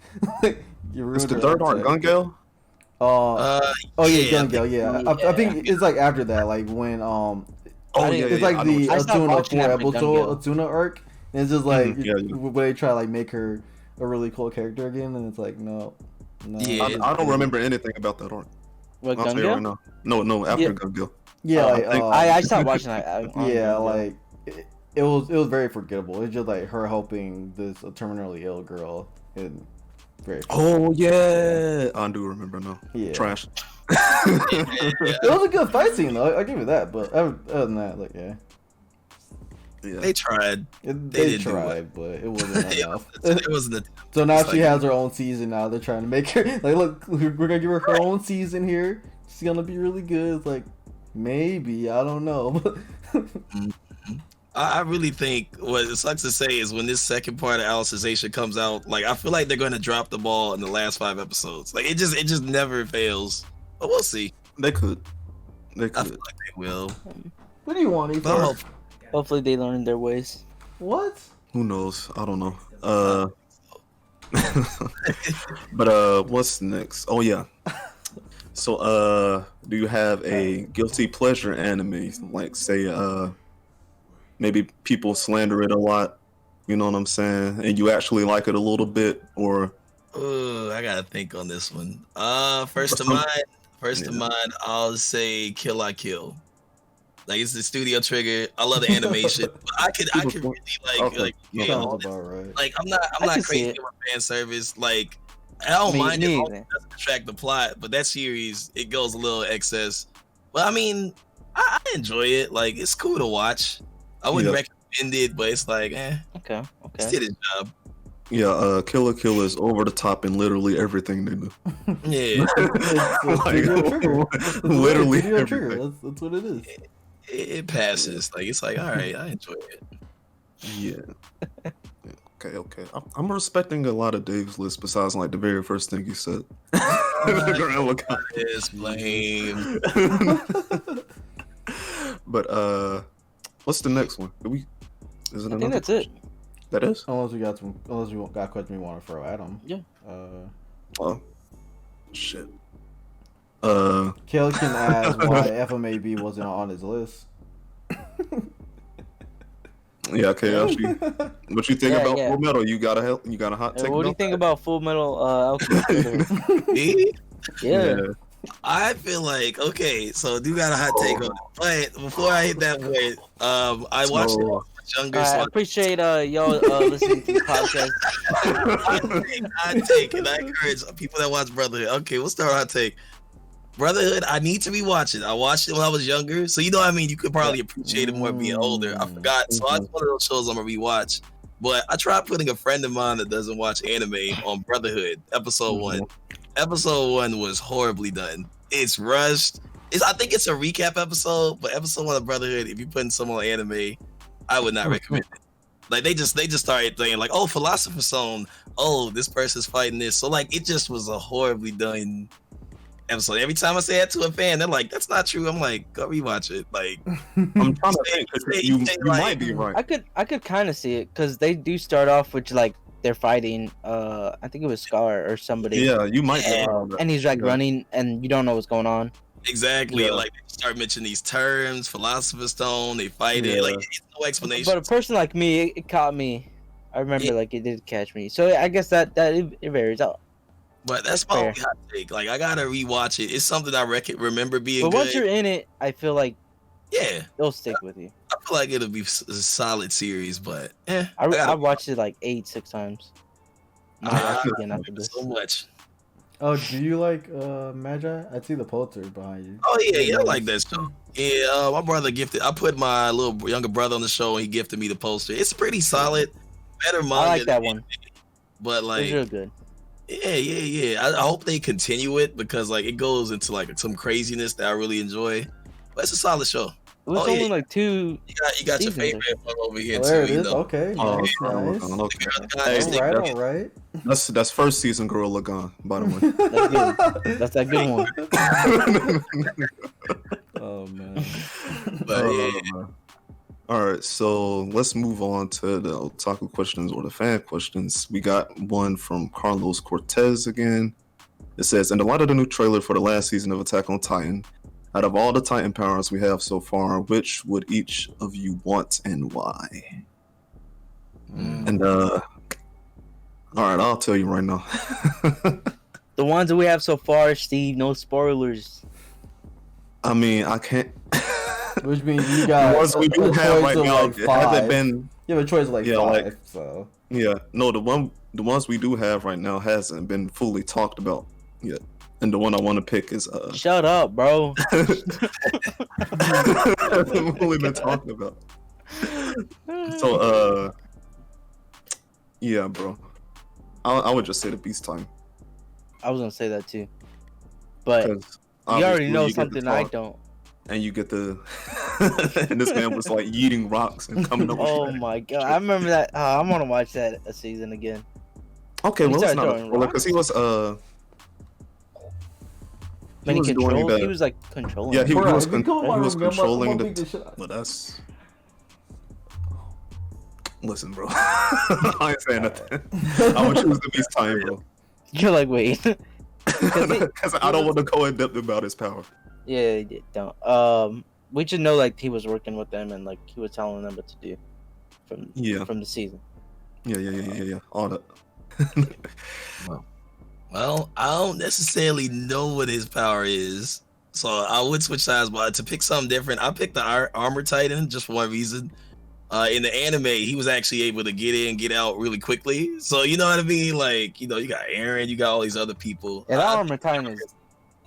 You ruined It's the her third arc, concept. Gun Gale? Uh, Oh yeah, yeah, Gun Gale, yeah. I think it's like after that, like when Oh I yeah, didn't- it's yeah, like I know the what I stopped Atuna watching 4 after Gun episode Gale. Atuna arc, and it's just like Mhm, yeah. where they try to like make her a really cool character again, and it's like no. Yeah. I don't remember anything about that arc. What, I'll Gun tell you right Gale? now. No, after Yeah. Gun Gale. Yeah, I like, think- I stopped watching that. yeah, like it was very forgettable. It's just like her helping this terminally ill girl, and very Oh yeah, I do remember now. yeah. Trash. It was a good fight scene though. I give you that, but other than that, like yeah. Yeah. They tried. They didn't do tried, but it wasn't it enough. wasn't. So now It's she like- has her own season. Now they're trying to make her like, look, we're gonna give her own season here. She's gonna be really good. It's like, maybe, I don't know. I really think what it sucks to say is when this second part of Alicization comes out, like I feel like they're going to drop the ball in the last 5 episodes. Like it just never fails. But we'll see. They could. They I feel could. like they will. What do you want, Ethan? But Hopefully they learn their ways. What? Who knows? I don't know. But what's next? Oh yeah. So do you have a guilty pleasure anime? Like say maybe people slander it a lot, you know what I'm saying? And you actually like it a little bit, or I gotta think on this one. First to some- mind, I'll say Kill La Kill. Like it's the Studio Trigger. I love the animation. But I could really Okay. you Sounds know, about right. like I'm not I can see crazy it. with fan service. Like I don't Me mind it. neither. It doesn't attract the plot, but that series it goes a little excess. But I mean, I enjoy it. Like it's cool to watch. I wouldn't Yeah. recommend it, but it's like, Okay. it Okay. did its job. yeah, Kill la Kill is over the top in literally everything they do. Yeah, It's Like, Studio Trigger. It's literally Studio Trigger. everything. That's what it is. it passes. Like it's like, all right, I enjoy it. Yeah. Okay. I'm respecting a lot of Dave's list besides like the very first thing he said. The Gorilla Guy. It's blame. But what's the next one? Do we? Is it I another? think that's it. That is. Unless you got a question we want to throw at him. Yeah. Oh, shit. Kel can ask why FMAB wasn't on his list. Yeah. Okay. Actually, what you think Yeah, about yeah. Full Metal? You got a hot take? What do you about think that? about Full Metal Alchemist Brotherhood? Me? Yeah. I feel like okay, so I do got a hot take on it. But before I hit that point, I watched it when I was younger. I So appreciate y'all listening to the podcast. I take and I encourage people that watch Brotherhood. Okay, we'll start hot take. Brotherhood, I need to be watching. I watched it when I was younger, so you know what I mean. You could probably appreciate it more being older. I forgot, so it's one of those shows I'm gonna rewatch. But I tried putting a friend of mine that doesn't watch anime on Brotherhood episode 1. Episode 1 was horribly done. It's rushed. I think it's a recap episode, but episode 1 of Brotherhood, if you're putting someone on anime, I would not recommend it. Like they just started saying like, oh, Philosopher's Stone. Oh, this person's fighting this. So like it just was a horribly done episode. Every time I say that to a fan, they're like, "That's not true." I'm like, "Go rewatch it." Like, I'm trying to think. 'Cause You might be right. I could kind of see it because they do start off with like they're fighting. I think it was Scar or somebody. Yeah, you might be Yeah. right. And he's like Yeah. running, and you don't know what's going on. exactly. Yeah. Like they start mentioning these terms, Philosopher's Stone. They fight it. Yeah. Like it's no explanation. But a person like me, it caught me. I remember Yeah. like it did catch me. So I guess that it varies out. But that's my Fair. only hot take. Like I gotta rewatch it. It's something I remember being But good. once you're in it, I feel like Yeah, it'll stick with you. I feel like it'll be a solid series. But I gotta- watched it like 6 times. Might watch it again after this. so much. Oh, do you like Magi? I see the poster behind you. Oh yeah, I like that show. Yeah, my brother gifted. I put my little younger brother on the show, and he gifted me the poster. It's pretty solid. Better manga. I like that than one. anime, But It's like, real good. yeah. I hope they continue it because like it goes into like some craziness that I really enjoy. But it's a solid show. It was Oh, only yeah. like 2. You got your Seasons, favorite one over here Oh, there it too. You is. know. Okay, Oh, nice, okay, nice. okay. Guys, All they- right, all right. That's first season Gorilla Gone, by the way. That's that good one. Oh man. But yeah. Man. All right, so let's move on to the otaku questions or the fan questions. We got one from Carlos Cortez again. It says, in the light of the new trailer for the last season of Attack on Titan, out of all the Titan powers we have so far, which would each of you want and why? And all right, I'll tell you right now. The ones that we have so far, Steve, no spoilers. I mean, I can't. Which means you got The ones we do a have choice right of, now, like, it 5. hasn't been. You have a choice of like Yeah, 5. like- So Yeah, no, the ones we do have right now hasn't been fully talked about yet, and the one I want to pick is Shut up, bro. hasn't fully been talked about. So, yeah, bro. I would just say the Beast Time. I was gonna say that too, but you 'Cause already obviously know you get to something I talk, don't. and you get the and this man was like eating rocks and coming up with Oh my god, I remember that. I want to watch that a season again. Okay, He well, it's started not a throwing spoiler because he was When he was doing controlled, he the was like controlling. yeah it. he Bro, was if you come in my he was room, I'm controlling gonna beat the the shit out of you. but that's listen, bro. I ain't saying nothing. I would choose the Beast Time, bro, You're like, wait. because I don't want to go in depth about his power. Yeah, he did. Don't. We just know like he was working with them and like he was telling them what to do Yeah, from the season. yeah. All that. Well, I don't necessarily know what his power is, so I would switch sides. But to pick something different, I picked the Armor Titan just for one reason. In the anime, he was actually able to get in, get out really quickly. So you know what I mean? Like, you know, you got Aaron, you got all these other people. And that Armor Titan is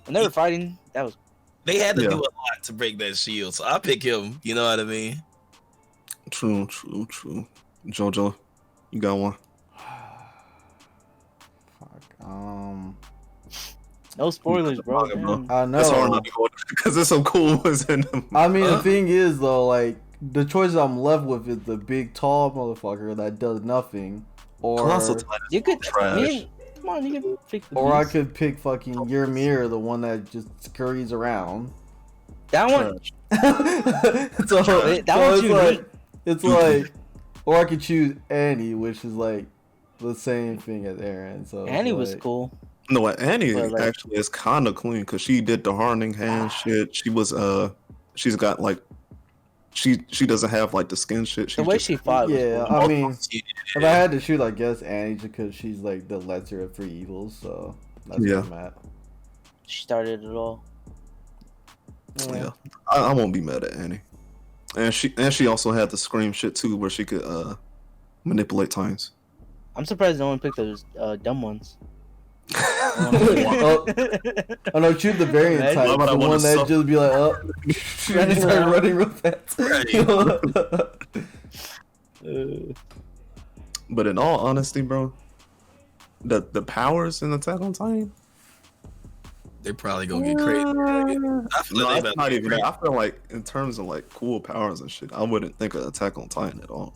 when they were fighting. That was They had to Yeah. do a lot to break that shield, so I pick him. You know what I mean? True. Jojo, you got one. Fuck. no spoilers, bro. Manga, bro. Damn. I know. That's hard not to go because there's some cool ones in them. I mean, Huh? the thing is though, like the choices I'm left with is the big tall motherfucker that does nothing, or Colossal Titan You could trash. come on, you can pick the I beast. could pick fucking Your Mirror, the one that just scurries around. That one. So That so one's it's unique. like, it's like, or I could choose Annie, which is like the same thing as Aaron. So Annie was like, cool. No, Annie But, like- actually is kind of clean because she did the hardening hand shit. She was she's got like she doesn't have like the skin shit. The She's way just, she fought. Yeah, was cool. I mean, if I had to shoot, I guess Annie, just because she's like the lesser of three evils. So that's Yeah. where I'm at. She started it all. yeah. I won't be mad at Annie. And she also had the scream shit too, where she could manipulate times. I'm surprised no one picked those dumb ones. Oh, oh no, choose the variant Right? type, Why would I the wanna one that suffer? just be like, oh, and they start running real fast. But in all honesty, bro, the powers in Attack on Titan. They're probably gonna get crazy. I feel No, like they it's about not to even get that. I feel like in terms of like cool powers and shit, I wouldn't think of Attack on Titan at all.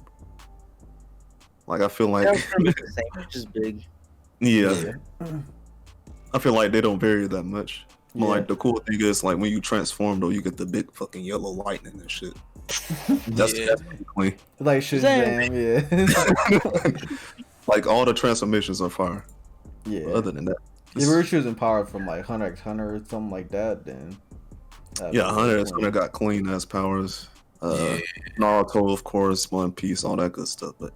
Like I feel like the same, which is big. yeah. I feel like they don't vary that much. But Yeah. like the cool thing is like when you transform though, you get the big fucking yellow lightning and shit. That's, Yeah. that's pretty clean. Like Shazam, yeah. Like all the transformations are fire. Yeah. But other than that, If we were choosing power from like Hunter x Hunter or something like that, then that'd be yeah, Hunter x cool. Hunter got clean ass powers. Yeah. Naruto, of course, One Piece, all that good stuff. But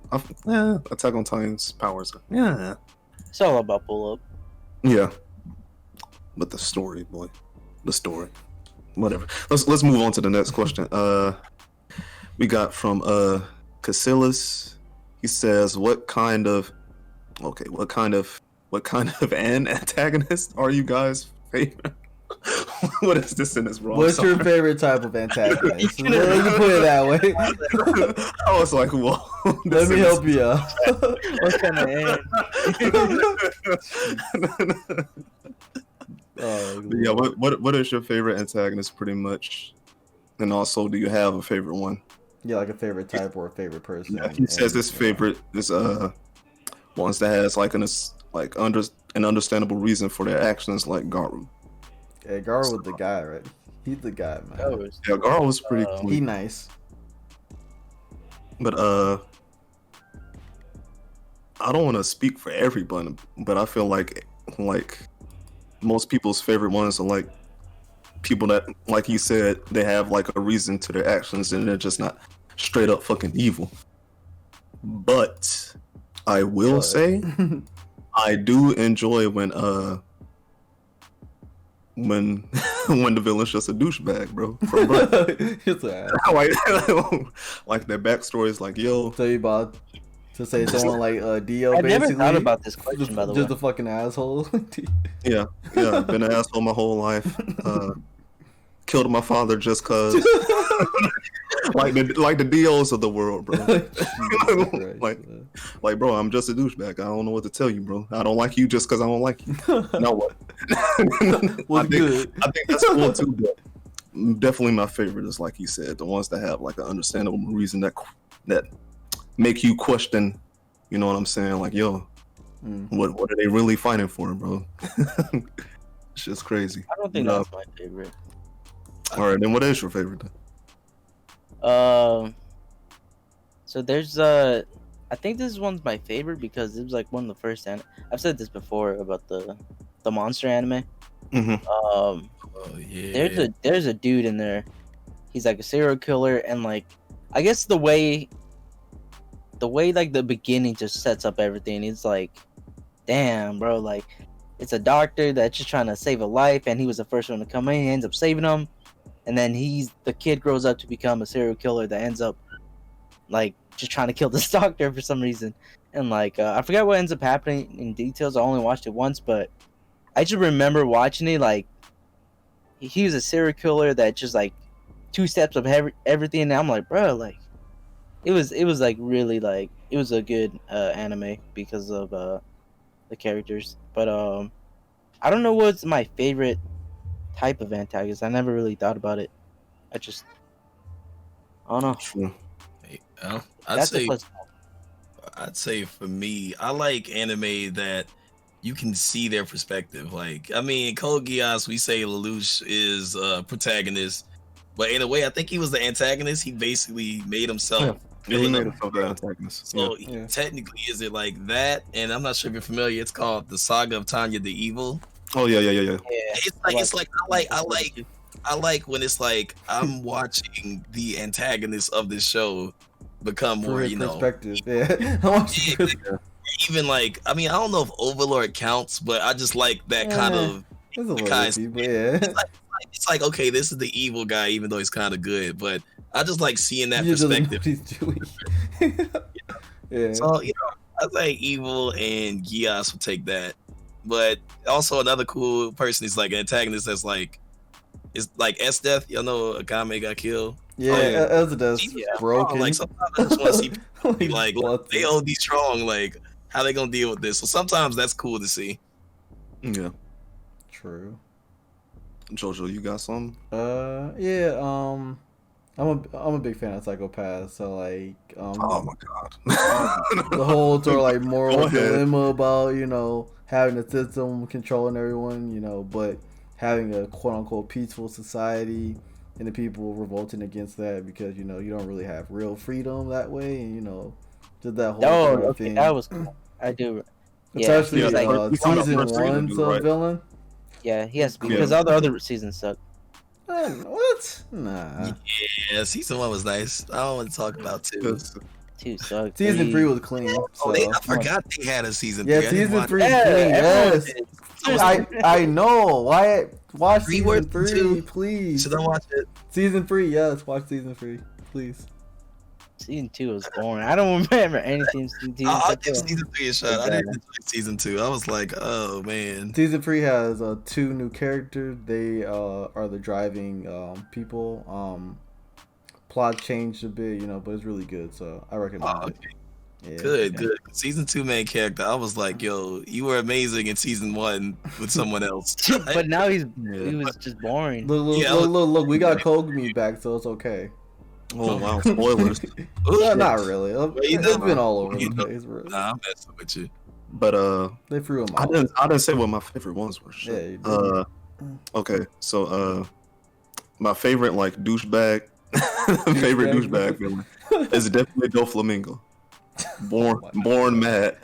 Attack on Titan's powers, It's all about pull up. yeah. But the story, boy, the story, whatever. Let's move on to the next question. We got from Casillas. He says, "What kind of an antagonist are you guys favorite?" What is this in this wrong? What's your favorite type of antagonist? Let me put it that way. I was like, "Whoa." Let me help you out. What kind of end? Oh, Yeah, what is your favorite antagonist, pretty much? And also, do you have a favorite one? yeah, like a favorite type or a favorite person. Yeah, he says his favorite is ones that has like an understandable reason for their actions, like Garu. Yeah, Gar was the guy, right? He's the guy, man. Yeah, Garu was pretty cool. He nice. But I don't want to speak for everyone, but I feel like most people's favorite ones are like people that, like he said, they have like a reason to their actions and they're just not straight up fucking evil. But I will say I do enjoy when the villain's just a douchebag, bro. For blood. He's like, like their backstory is like, yo, tell you about to say someone like Dio. I basically. never thought about this question, by the Just way. a fucking asshole. yeah, been an asshole my whole life. Killed my father just cause. like the DOs of the world, bro. Jesus Christ, like, man. like, bro, I'm just a douchebag. I don't know what to tell you, bro. I don't like you just because I don't like you. Now what? What's good? I think that's cool too, but definitely my favorite is like he said, the ones that have like an understandable reason that make you question. You know what I'm saying? Like, yo, what are they really fighting for, bro? It's just crazy. I don't think No. that's my favorite. All right, then what is your favorite? Then? So there's I think this one's my favorite because it was like one of the first I've said this before about the monster anime. Mm-hmm. Oh yeah. There's a dude in there. He's like a serial killer, and like I guess the way like the beginning just sets up everything. It's like, damn, bro, like it's a doctor that's just trying to save a life, and he was the first one to come in. He ends up saving him, and then the kid grows up to become a serial killer that ends up like just trying to kill this doctor for some reason. And like I forgot what ends up happening in details. I only watched it once, but I just remember watching it. Like he was a serial killer that just like two steps of everything. And I'm like, bro, like it was like really like it was a good anime because of the characters. But I don't know what's my favorite type of antagonist. I never really thought about it. I don't know. True. Well, That's the first. I'd say for me, I like anime that you can see their perspective. Like, I mean, Code Geass, we say Lelouch is a protagonist, but in a way, I think he was the antagonist. He basically made himself. Yeah, he made himself the antagonist. So Yeah. technically, is it like that? And I'm not sure if you're familiar. It's called the Saga of Tanya the Evil. Oh yeah. Yeah. It's like I like when it's like I'm watching the antagonist of this show become more, For his you know, perspective, yeah. I want you to- even like I mean I don't know if Overlord counts, but I just like that kind of. There's a Guys, little people, yeah. It's like okay, this is the evil guy, even though he's kind of good. But I just like seeing that He just doesn't know perspective. what he's doing. Yeah. So you know, I think Evil and Gias would take that. But also another cool person is like an antagonist that's like it's like S Death. Y'all know Akame got killed. Yeah, yeah. Elzadeth's broken. Like sometimes I just want to see people be like What they OD strong. Like how they gonna deal with this? So sometimes that's cool to see. Yeah. True. Jojo, you got something? Yeah. I'm a big fan of Psychopaths. So like, Oh my god. the whole sort of like Go moral ahead. dilemma about having a system controlling everyone, but having a quote unquote peaceful society and the people revolting against that because you don't really have real freedom that way, and just that whole Oh, sort of okay, thing. that was cool. I do. It's Yeah, actually he's like- season first season, one's you're right. villain. Yeah, he has to be Yeah. because all the other seasons suck. What? Nah. Yeah, season 1 was nice. I don't want to talk about 2. Yes. Two suck. Season 3 was clean. Oh, So. I forgot they had a season 3. Yeah, I didn't season watch 3 it. is Yeah, clean. everyone Yes. did. I know. Why? Watch Three season worth 3, two. please. Should I watch it? Season 3, yes. Watch season 3, please. Season 2 was boring. I don't remember anything. Season 2 I'll except give for- season 3 a shot. I didn't enjoy season 2. I was like, oh man. Season 3 has 2 new characters. They are the driving people. Plot changed a bit, but it's really good. So I recommend Oh, it. okay. Yeah. Good. Season 2 main character. I was like, yo, you were amazing in season 1 with someone else. but now he Yeah. was just boring. Look, Yeah, look. We got Kogami back, so it's okay. Oh wow, spoilers. No, not really. you It's know- been all over you the know- place. Bro. Nah, I'm messing with you. But They threw him I out. didn't say what my favorite ones were. Yeah, Shit. you did. Okay, so my favorite like douchebag favorite douchebag villain is definitely Doflamingo. Born mad.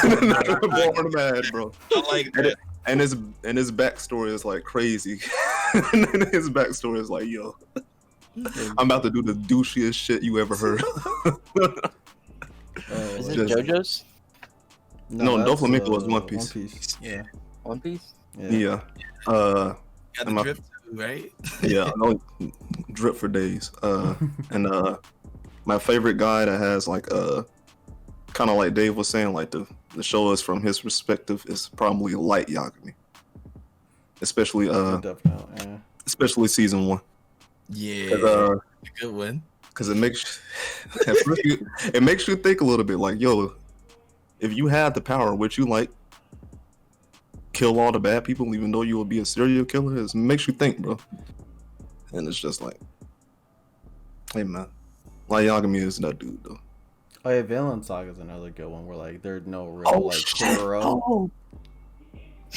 Born mad, bro. I like that. And his backstory is like crazy. His backstory is like, yo, I'm about to do the douchiest shit you ever heard. Is it just- JoJo's? No, that's, Doflamingo was One Piece. Yeah. One Piece? Yeah. Got the My- drip too, right? Yeah, I know drip for days. And my favorite guy that has like kind of like Dave was saying, like the show is from his perspective is probably Light Yagami. Especially Definitely. Yeah. especially season 1. Yeah. 'Cause, Good one. because it makes at first it makes you think a little bit. Like, yo, if you had the power, would you like kill all the bad people, even though you would be a serial killer? It makes you think, bro. And it's just like, hey man, Light Yagami is that dude though. Oh yeah, Villain Saga is another good one where like there's no real hero. Oh,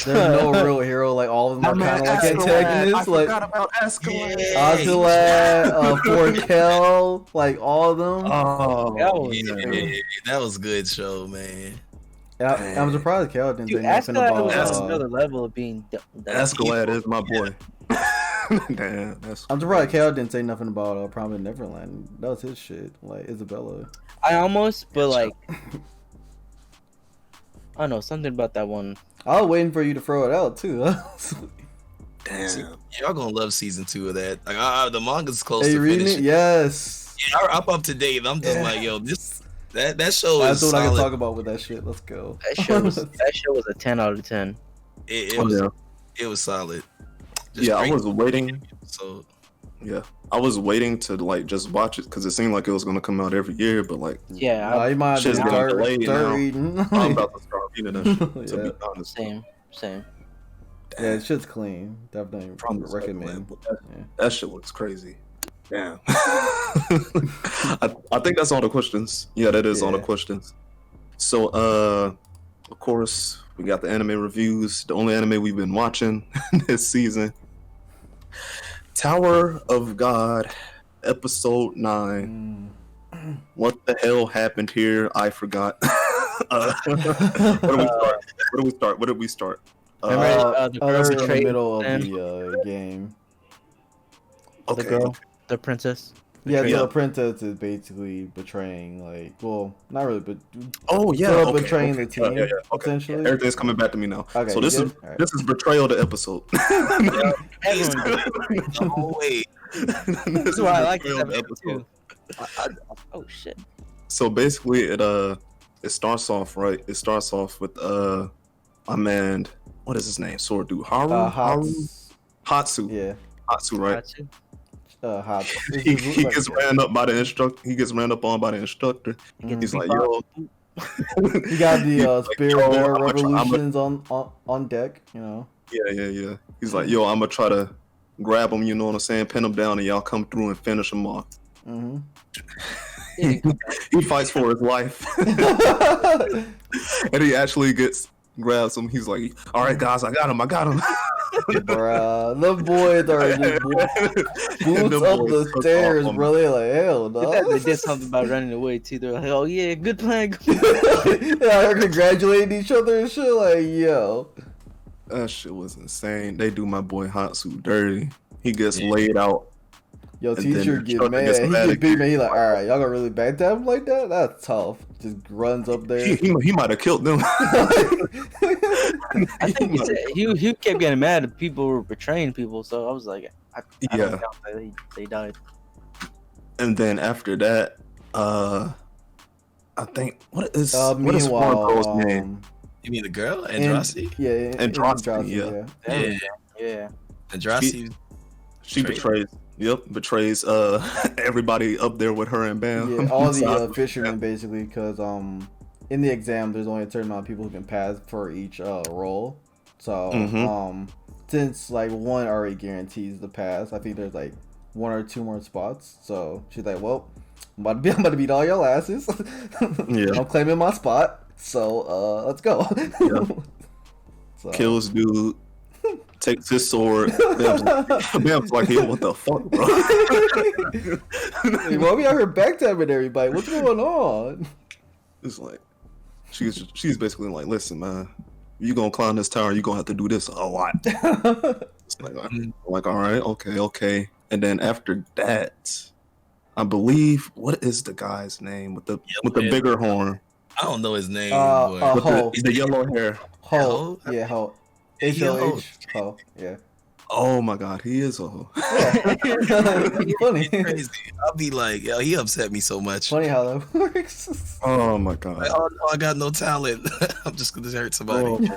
There's no real hero. Like all of them are kind of like antagonists. I Like forgot about Escalade. Azelad, Forkel, like all of them. Oh, That was a good show, man. And I'm surprised Kel didn't Dude, say nothing Ascalad was about. on another level of being. Escalade is my boy. Damn, that's I'm surprised Kel didn't say nothing about Promised Neverland. That was his shit. Like Isabella. I almost, but like, I don't know, something about that one. I was waiting for you to throw it out too. damn. Y'all gonna love season 2 of that. Like, the manga's close Hey, you to reading finishing. it? Yes. Yeah, I'm up to date. I'm just like, yo, that show That's is what I can solid. talk about with that shit. Let's go. That show was a 10 out of 10. It was solid. Just I great. was waiting. So Yeah, I was waiting to like just watch it because it seemed like it was gonna come out every year, but like Yeah, Nah, you might have to Shit's getting start delayed now. reading. I'm about to start reading that shit. To Yeah. be honest, same. Yeah, it shit's clean. Definitely From the recommend. second, that shit looks crazy. Damn. I think that's all the questions. Yeah, that is all the Yeah. questions. So, of course, we got the anime reviews. The only anime we've been watching this season. Tower of God, episode 9. What the hell happened here? I forgot. Where did we start? Remember, the girl in the betrayed middle of them? the game. The girl, the princess. Yeah, Yeah. the princess is basically betraying, like, well, not really, but Oh yeah, sort of okay, betraying okay. the team, Yeah, okay. essentially. Everything's coming back to me now. Okay, So this you is good? Alright. this is betrayal the episode. Everyone. oh wait, This is That's why I like betrayal this the episode too. Oh shit. So basically, it starts off right. It starts off with my man. What is his name? Sword dude. Hatsu. Yeah, Hatsu, right? Gotcha. Hot. He gets ran up by the instructor. He gets ran up on by the instructor. He's like, yo. You got the Like, Spirit yo, Bear I'ma try- Revolutions on deck, you know. Yeah. He's like, yo, I'm gonna try to grab him. You know what I'm saying? Pin him down, and y'all come through and finish him off. Mm-hmm. He fights for his life, and he actually grabs him. He's like, all right, guys, I got him. Bruh, the boys are just boots Them up boys the took stairs, off on bro. They're like, hell no. They did something about running away too. They're like, oh yeah, good plan. Yeah, they're congratulating each other and shit. Like, yo. That shit was insane. They do my boy Hatsu dirty. He gets laid out. Yo, And teacher then get instructor mad. gets He mad get big again. man. He like, all right, y'all gonna really backstab him like that? That's tough. Just runs up there. He might have killed them. I think he kept getting mad that people were betraying people. So I was like, I don't doubt that they died. And then after that, I think what is Meanwhile, one girl's name? you mean the girl Andraste? Yeah, Andraste, yeah. Yeah. Andraste. She betrays everybody up there with her and Bam. Yeah, all the fishermen basically, because in the exam there's only a certain amount of people who can pass for each role. So since like one already guarantees the pass, I think there's like one or two more spots. So she's like, well, I'm about to beat all y'all asses. Yeah. I'm claiming my spot. So let's go. Yeah. So, Kills dude, takes his sword. Bam's like, yo, what the fuck, bro? Hey, why we out here backstabbing everybody? What's going on? It's like she's basically like, listen, man, you gonna climb this tower, you gonna have to do this a lot. It's like, all right, okay. And then after that, I believe, what is the guy's name with the bigger horn? I don't know his name. Ho. With the yellow hair. Ho. Yeah, Ho. H-O-H. Ho. Yeah. Oh my god, he is a hoe. Funny. Crazy. I'll be like, yo, he upset me so much. Funny how that works. Oh my god. Like, oh no, I got no talent. I'm just gonna hurt somebody.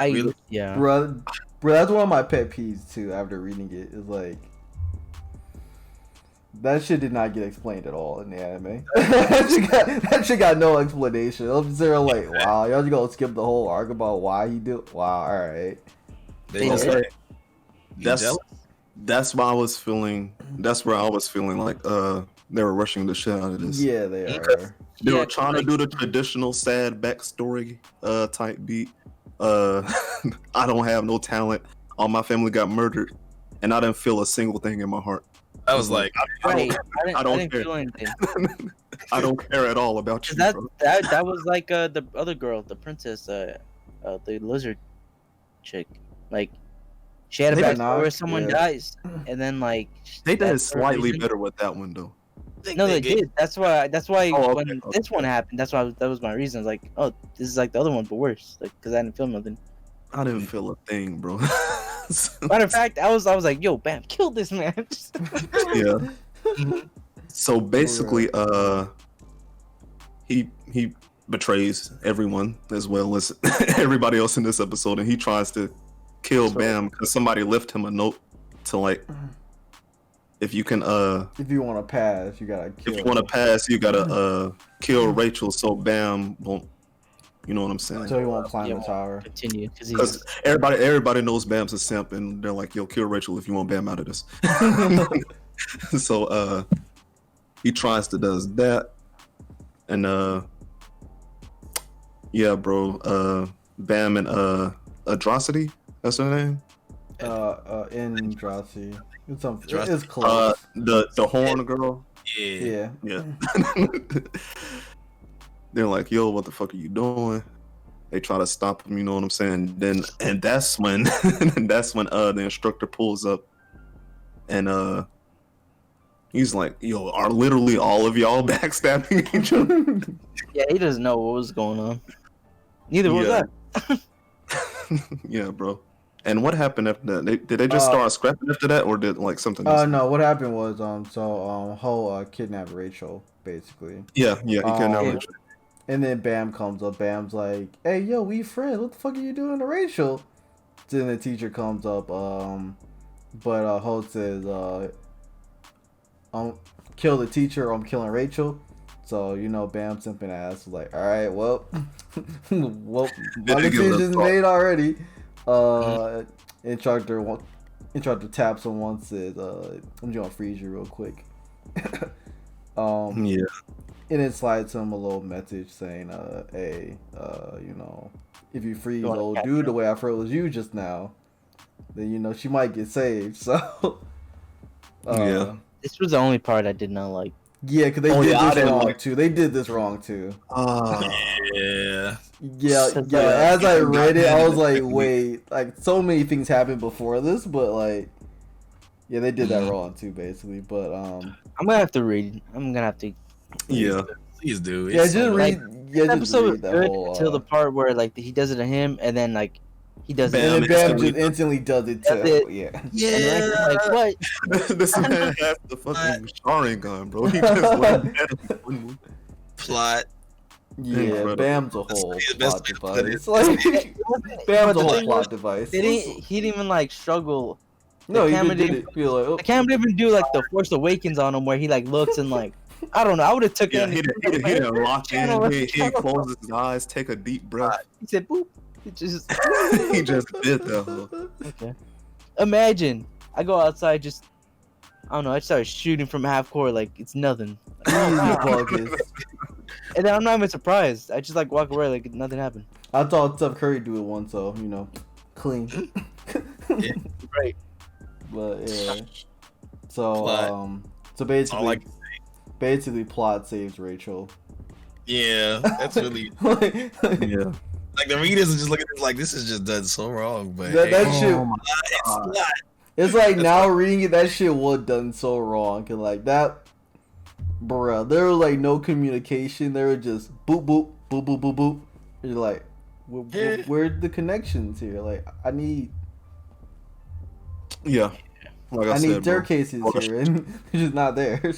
Really? Yeah. Bro, that's one of my pet peeves too. After reading it, is like That shit did not get explained at all in the anime. that shit got no explanation. I'm just there like, wow, y'all just gonna skip the whole arc about why he did. Wow, all right. They That's just right. like, you That's jealous? that's why I was feeling. That's where I was feeling like they were rushing the shit out of this. Yeah, they Okay. are. They Yeah, were trying like- to do the traditional sad backstory type beat. I don't have no talent. All my family got murdered, and I didn't feel a single thing in my heart. I was like, Right. I I don't didn't care. feel anything. I don't care at all about you. 'Cause Bro. that was like the other girl, the princess, the lizard chick. Like she had a They did backstory where not, someone yeah. dies, and then like They did that's her slightly reason. better with that one though. I think No, they gave- did. That's why. Oh, okay, when okay. this one happened, that was my reason. I was like, oh, this is like the other one, but worse. Like, because I didn't feel nothing. I didn't feel a thing, bro. Matter of fact, I was like, yo, bam, kill this man. Yeah. So basically, he betrays everyone as well as everybody else in this episode, and he tries to kill So- Bam because somebody left him a note to like, if you can If you want to pass, you gotta kill. if you want to pass, you gotta kill Rachel so Bam won't. You know what I'm saying? So he won't climb Yeah, the tower. Continue, because Because everybody knows Bam's a simp, and they're like, "Yo, kill Rachel if you want Bam out of this." So he tries to does that, and yeah, bro, Bam and Atrocity, that's her name. Indrasi. It's something. Indrasi. It's close. The horn girl. yeah. Yeah. Yeah. They're like, "Yo, what the fuck are you doing?" They try to stop him, you know what I'm saying? And that's when the instructor pulls up and he's like, "Yo, are literally all of y'all backstabbing each other?" yeah, he doesn't know what was going on. Neither was Yeah. I. Yeah, bro. And what happened after that? Did they just start scrapping after that, or did like something else? No, what happened was Ho kidnapped Rachel basically. Yeah, he can now. Yeah. And then Bam comes up. Bam's like, "Hey, yo, we friends. What the fuck are you doing to Rachel?" Then the teacher comes up. But Ho says, kill the teacher or I'm killing Rachel." So Bam simping ass was like, "All right, well, well, my Didn't give it a decision's thought. made already." Instructor taps him once. Says, "I'm just gonna freeze you real quick." Yeah. And it slides him a little message saying, hey, if you freeze wanna old catch dude the her? way I froze you just now, then, she might get saved. So, Yeah. This was the only part I did not like. Yeah, because they Oh, did yeah, I this didn't wrong, like- too. They did this wrong, too. Yeah. Yeah, Cause, as I read it, I was like, goddamn. wait, like, so many things happened before this, but, like, yeah, they did that wrong, too, basically. But, I'm gonna have to read. I'm gonna have to. Yeah. Please do. yeah, It's just so read, This just episode was read that good whole, until the part where like he does it to him, and then like he does Bam, and then it. Bam instantly- just instantly does it, Does too. it. Yeah. And then I'm like, what? This man has the fucking Sharingan, bro. He just like that in one move. plot. Yeah, Incredible. Bam's a whole the plot best way to put device. it. Like, Bam's a whole plot device. He didn't even like struggle. No, he camera did it. Feel like, oh, I can't even do like the Force Awakens on him where he like looks and like I don't know. I would have took Yeah, it. he didn't lock Channel- in. He channel- closes his eyes, take a deep breath. He said, "Boop." He just He just did that. Huh? okay. Imagine I go outside, just I don't know. I start shooting from half court like it's nothing, Easy buggers. and then I'm not even surprised. I just like walk away like nothing happened. I thought Steph Curry do it once, so clean. Right. But yeah. So Plot. so basically, All I- basically, plot saves Rachel. Yeah, that's really Yeah. like the readers are just looking at this like this is just done so wrong. But That hey, shit. Oh my it's God. not. It's like now reading it, that shit was done so wrong. Cause like that, bruh, there was like no communication. There were just boop boop boop boop boop boop. You're like, where's the connections here? Like I need Yeah. Like I, I said, need bro. staircases here, and they're just not there.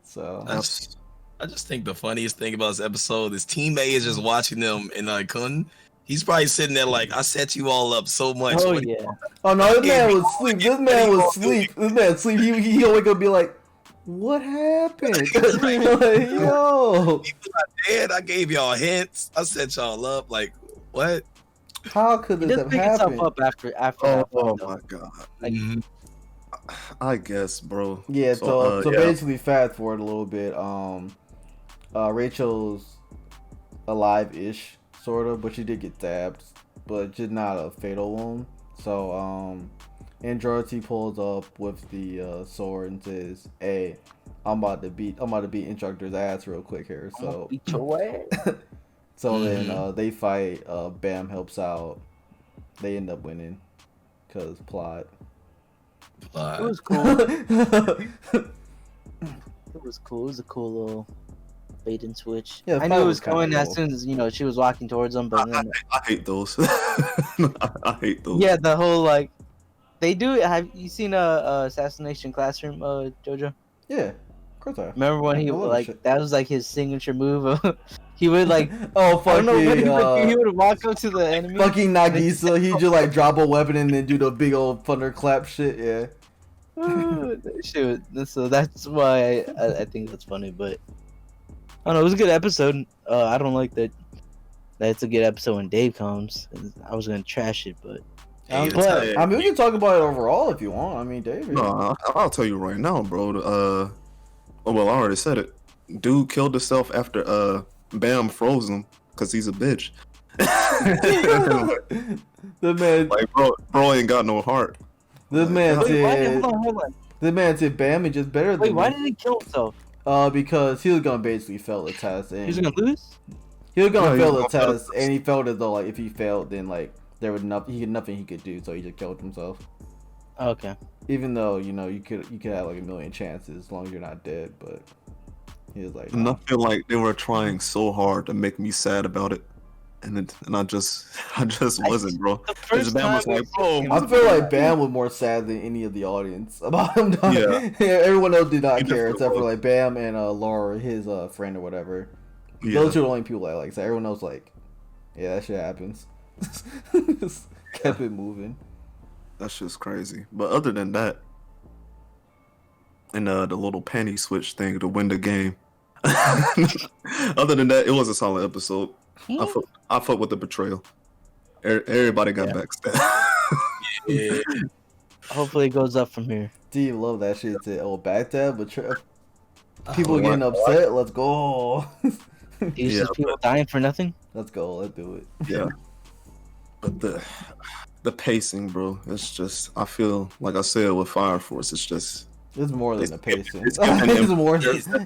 So I just think the funniest thing about this episode is Team A is just watching them and like Kun. He's probably sitting there like I set you all up so much. Oh What- yeah. oh no, this man was asleep. This man was asleep. This man sleep. He'll wake up and be like, what happened? Like, yo, People are dead. I gave y'all hints. I set y'all up. Like, what? how could It this does have pick itself happened? up after Oh, that. Fight, oh though. my god. Like, I guess, bro. Yeah, so yeah. basically, fast forward a little bit. Rachel's alive-ish, sort of, but she did get stabbed, but just not a fatal wound. So, Androti pulls up with the sword and says, "Hey, I'm about to beat instructor's ass real quick here." So, beat your ass. then they fight. Bam helps out. They end up winning, cause plot. It was cool. It was cool. It was a cool little bait and switch. Yeah, I fight knew it was was coming kinda as cool. soon as she was walking towards them, but then I hate those. I hate those. yeah, the whole like they do it. Have you seen Assassination Classroom, Jojo? Yeah, of course I. Remember when he I love that like shit. that was like his signature move? He would like Oh, I don't know what he fucking would walk up to the enemy. fucking Nagisa, he just like drop a weapon and then do the big old thunderclap shit. Yeah. That shit was- so that's why I think that's funny, but I don't know. It was a good episode. I don't like that it's a good episode when Dave comes. I was gonna trash it, but Hey, but Hey, I mean, we can talk about it overall if you want. I mean, David. no, I'll tell you right now, bro. Oh well, I already said it. Dude killed himself after Bam froze him because he's a bitch. The man, Like bro ain't got no heart. the man wait, why, said, hold on. the man said, Bam is just better Wait, than why me. did he kill himself? Because he was gonna basically fail the test, and He was gonna lose. he was gonna Yeah, he fail was the gonna fail the test, and he felt as though like if he failed, then like there was nothing he could do, so he just killed himself. Okay. Even though you could have like a million chances as long as you're not dead, but he was like, And I nah. feel like they were trying so hard to make me sad about it, and I just wasn't, bro. The first Bam was time like, bro, I feel like Bam was more sad than any of the audience about him dying. Yeah. Everyone else did not He care definitely except for was. like Bam and Laura, his friend or whatever. yeah. Those two are the only people that like. So everyone else like, yeah, that shit happens. Just kept it moving. That's just crazy. But other than that, and the little panty switch thing to win the game. Other than that, it was a solid episode. I fuck with the betrayal. Everybody got backstabbed. Yeah. Hopefully, it goes up from here. Steve love that shit. To backstab, but people Oh, getting what? upset. Let's go. These Yeah, just people dying for nothing. Let's go. Let's do it. Yeah. But the pacing, bro, it's just, I feel like I said with Fire Force, it's just It's more than a patient. it's It's more.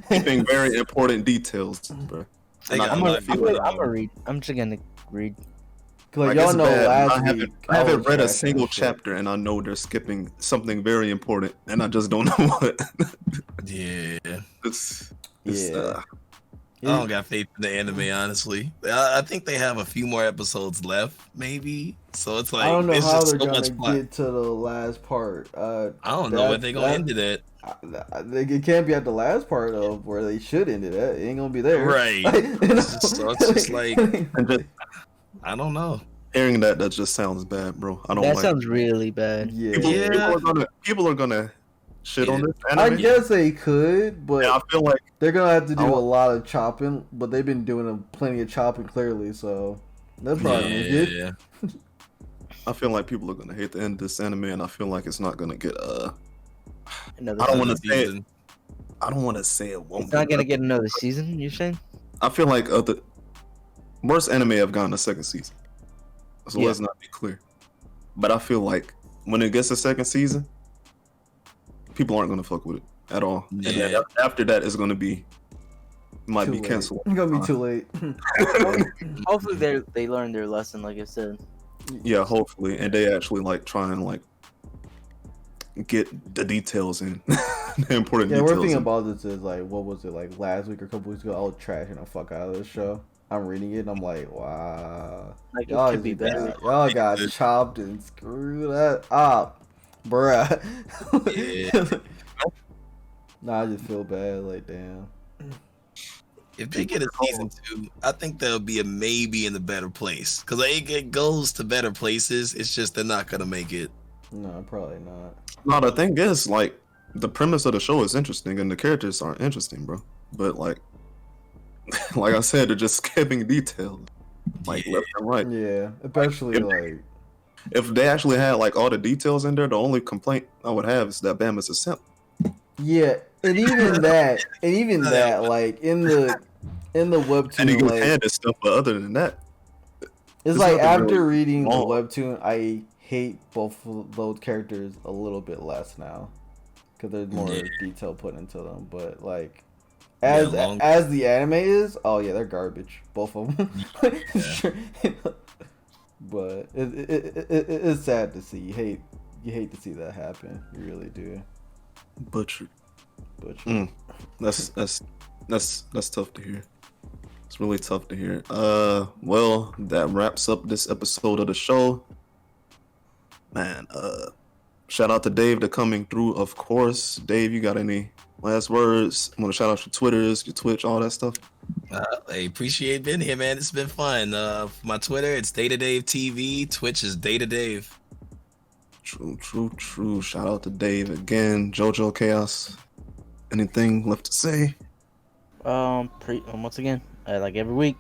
keeping very important details, bro. They And got I I'm feel gonna, I feel it. I'm gonna read. I'm just gonna read. Like y'all it's know, bad. last I week haven't was read a trashing single that shit. chapter, and I know they're skipping something very important, and I just don't know what. Yeah. it's, Yeah. I don't got faith in the anime, honestly. I think they have a few more episodes left, maybe. So it's like I don't know it's how just they're so gonna much plot. get to the last part. I don't know what they're gonna end it at. It can't be at the last part of where they should end it at. It ain't gonna be there. Right. It's just like- and just I don't know. hearing that just sounds bad, bro. I don't That like. sounds really bad. yeah. People are gonna shit on this I anime. guess they could, but Yeah, I feel like they're gonna have to do I a want- lot of chopping. But they've been doing plenty of chopping clearly, so they'll probably make it. Yeah. people are gonna hate the end of this anime, and I feel like it's not gonna get Another. I don't season. wanna say it. Season. I don't want to say it won't. It's not be gonna good. get another season. You're saying? I feel like the worst anime have gotten a second season. So Yeah. let's not be clear. But I feel like when it gets a second season, people aren't gonna fuck with it at all. And then Yeah. after that, it's gonna be might Too be late. canceled. It's gonna be too late. Hopefully they learned their lesson, like I said. Yeah, hopefully, and they actually like try and like get the details in, the important Yeah, we're details. thinking in. about this is like, what was it like last week or a couple weeks ago? I was trashing the fuck out of this show. I'm reading it and I'm like, wow, Like y'all it could be better. got chopped and screwed that up, bruh. Yeah. Nah, I just feel bad. Like, damn. If they get a season 2, I think they'll be a maybe in a better place. Because it goes to better places. It's just they're not gonna make it. No, probably not. No, the thing is, like, the premise of the show is interesting and the characters are interesting, bro. But like like I said, they're just skipping details like left and right. Yeah, especially like If they actually had like all the details in there, the only complaint I would have is that Bam is a simp. yeah, and even that, like in the And he webtoon, goes like hand and stuff, but other than that, it's there's like nothing after really reading the wrong. webtoon, I hate both of those characters a little bit less now because there's more Yeah. detail put into them. But like Yeah, as the anime is, oh yeah, they're garbage, both of them. But it's sad to see. You hate to see that happen. You really do. Butchered. But That's tough to hear. It's really tough to hear. Well, that wraps up this episode of the show. Man, shout out to Dave for coming through, of course. Dave, you got any last words? Want to shout out your Twitters, your Twitch, all that stuff? I appreciate being here, man. It's been fun. For my Twitter, it's Data Dave TV. Twitch is Data Dave. True. Shout out to Dave again. JoJo Chaos. Anything left to say? Once again, like every week,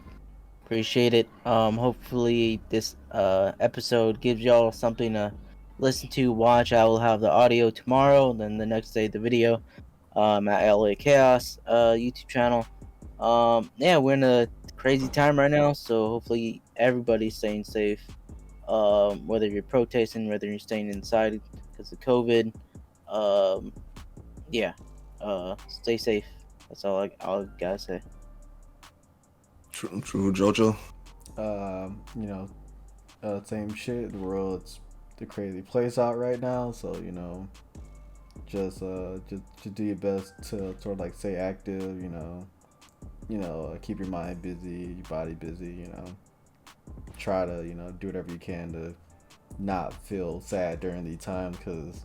appreciate it. Hopefully this episode gives y'all something to listen to, watch. I will have the audio tomorrow, then the next day the video. At LA Chaos YouTube channel. Yeah, we're in a crazy time right now, so hopefully everybody's staying safe. Whether you're protesting, whether you're staying inside because of COVID. Yeah. Stay safe. That's all I gotta say. True, JoJo. you know, same shit. The world's the crazy place out right now, so you know, just do your best to sort of like stay active. Keep your mind busy, your body busy. Try to do whatever you can to not feel sad during these times because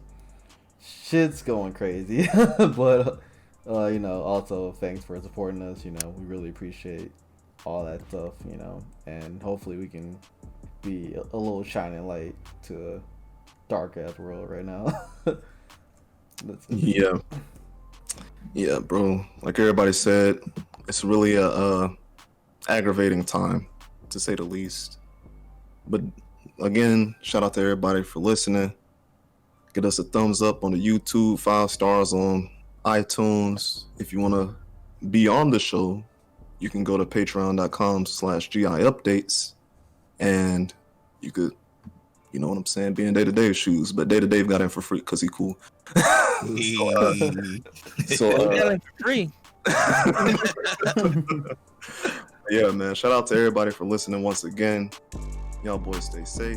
shit's going crazy. But also thanks for supporting us. We really appreciate all that stuff. And hopefully we can be a little shining light to a dark ass world right now. Yeah, bro. Like everybody said, it's really a aggravating time, to say the least. But again, shout out to everybody for listening. Give us a thumbs up on the YouTube, 5 stars on iTunes. If you want to be on the show, you can go to patreon.com/GI updates and you could, you know what I'm saying, be in Data Dave shoes. But Data Dave got in for free because he cool. So We got it for free. yeah, man. Shout out to everybody for listening once again. Y'all boys stay safe.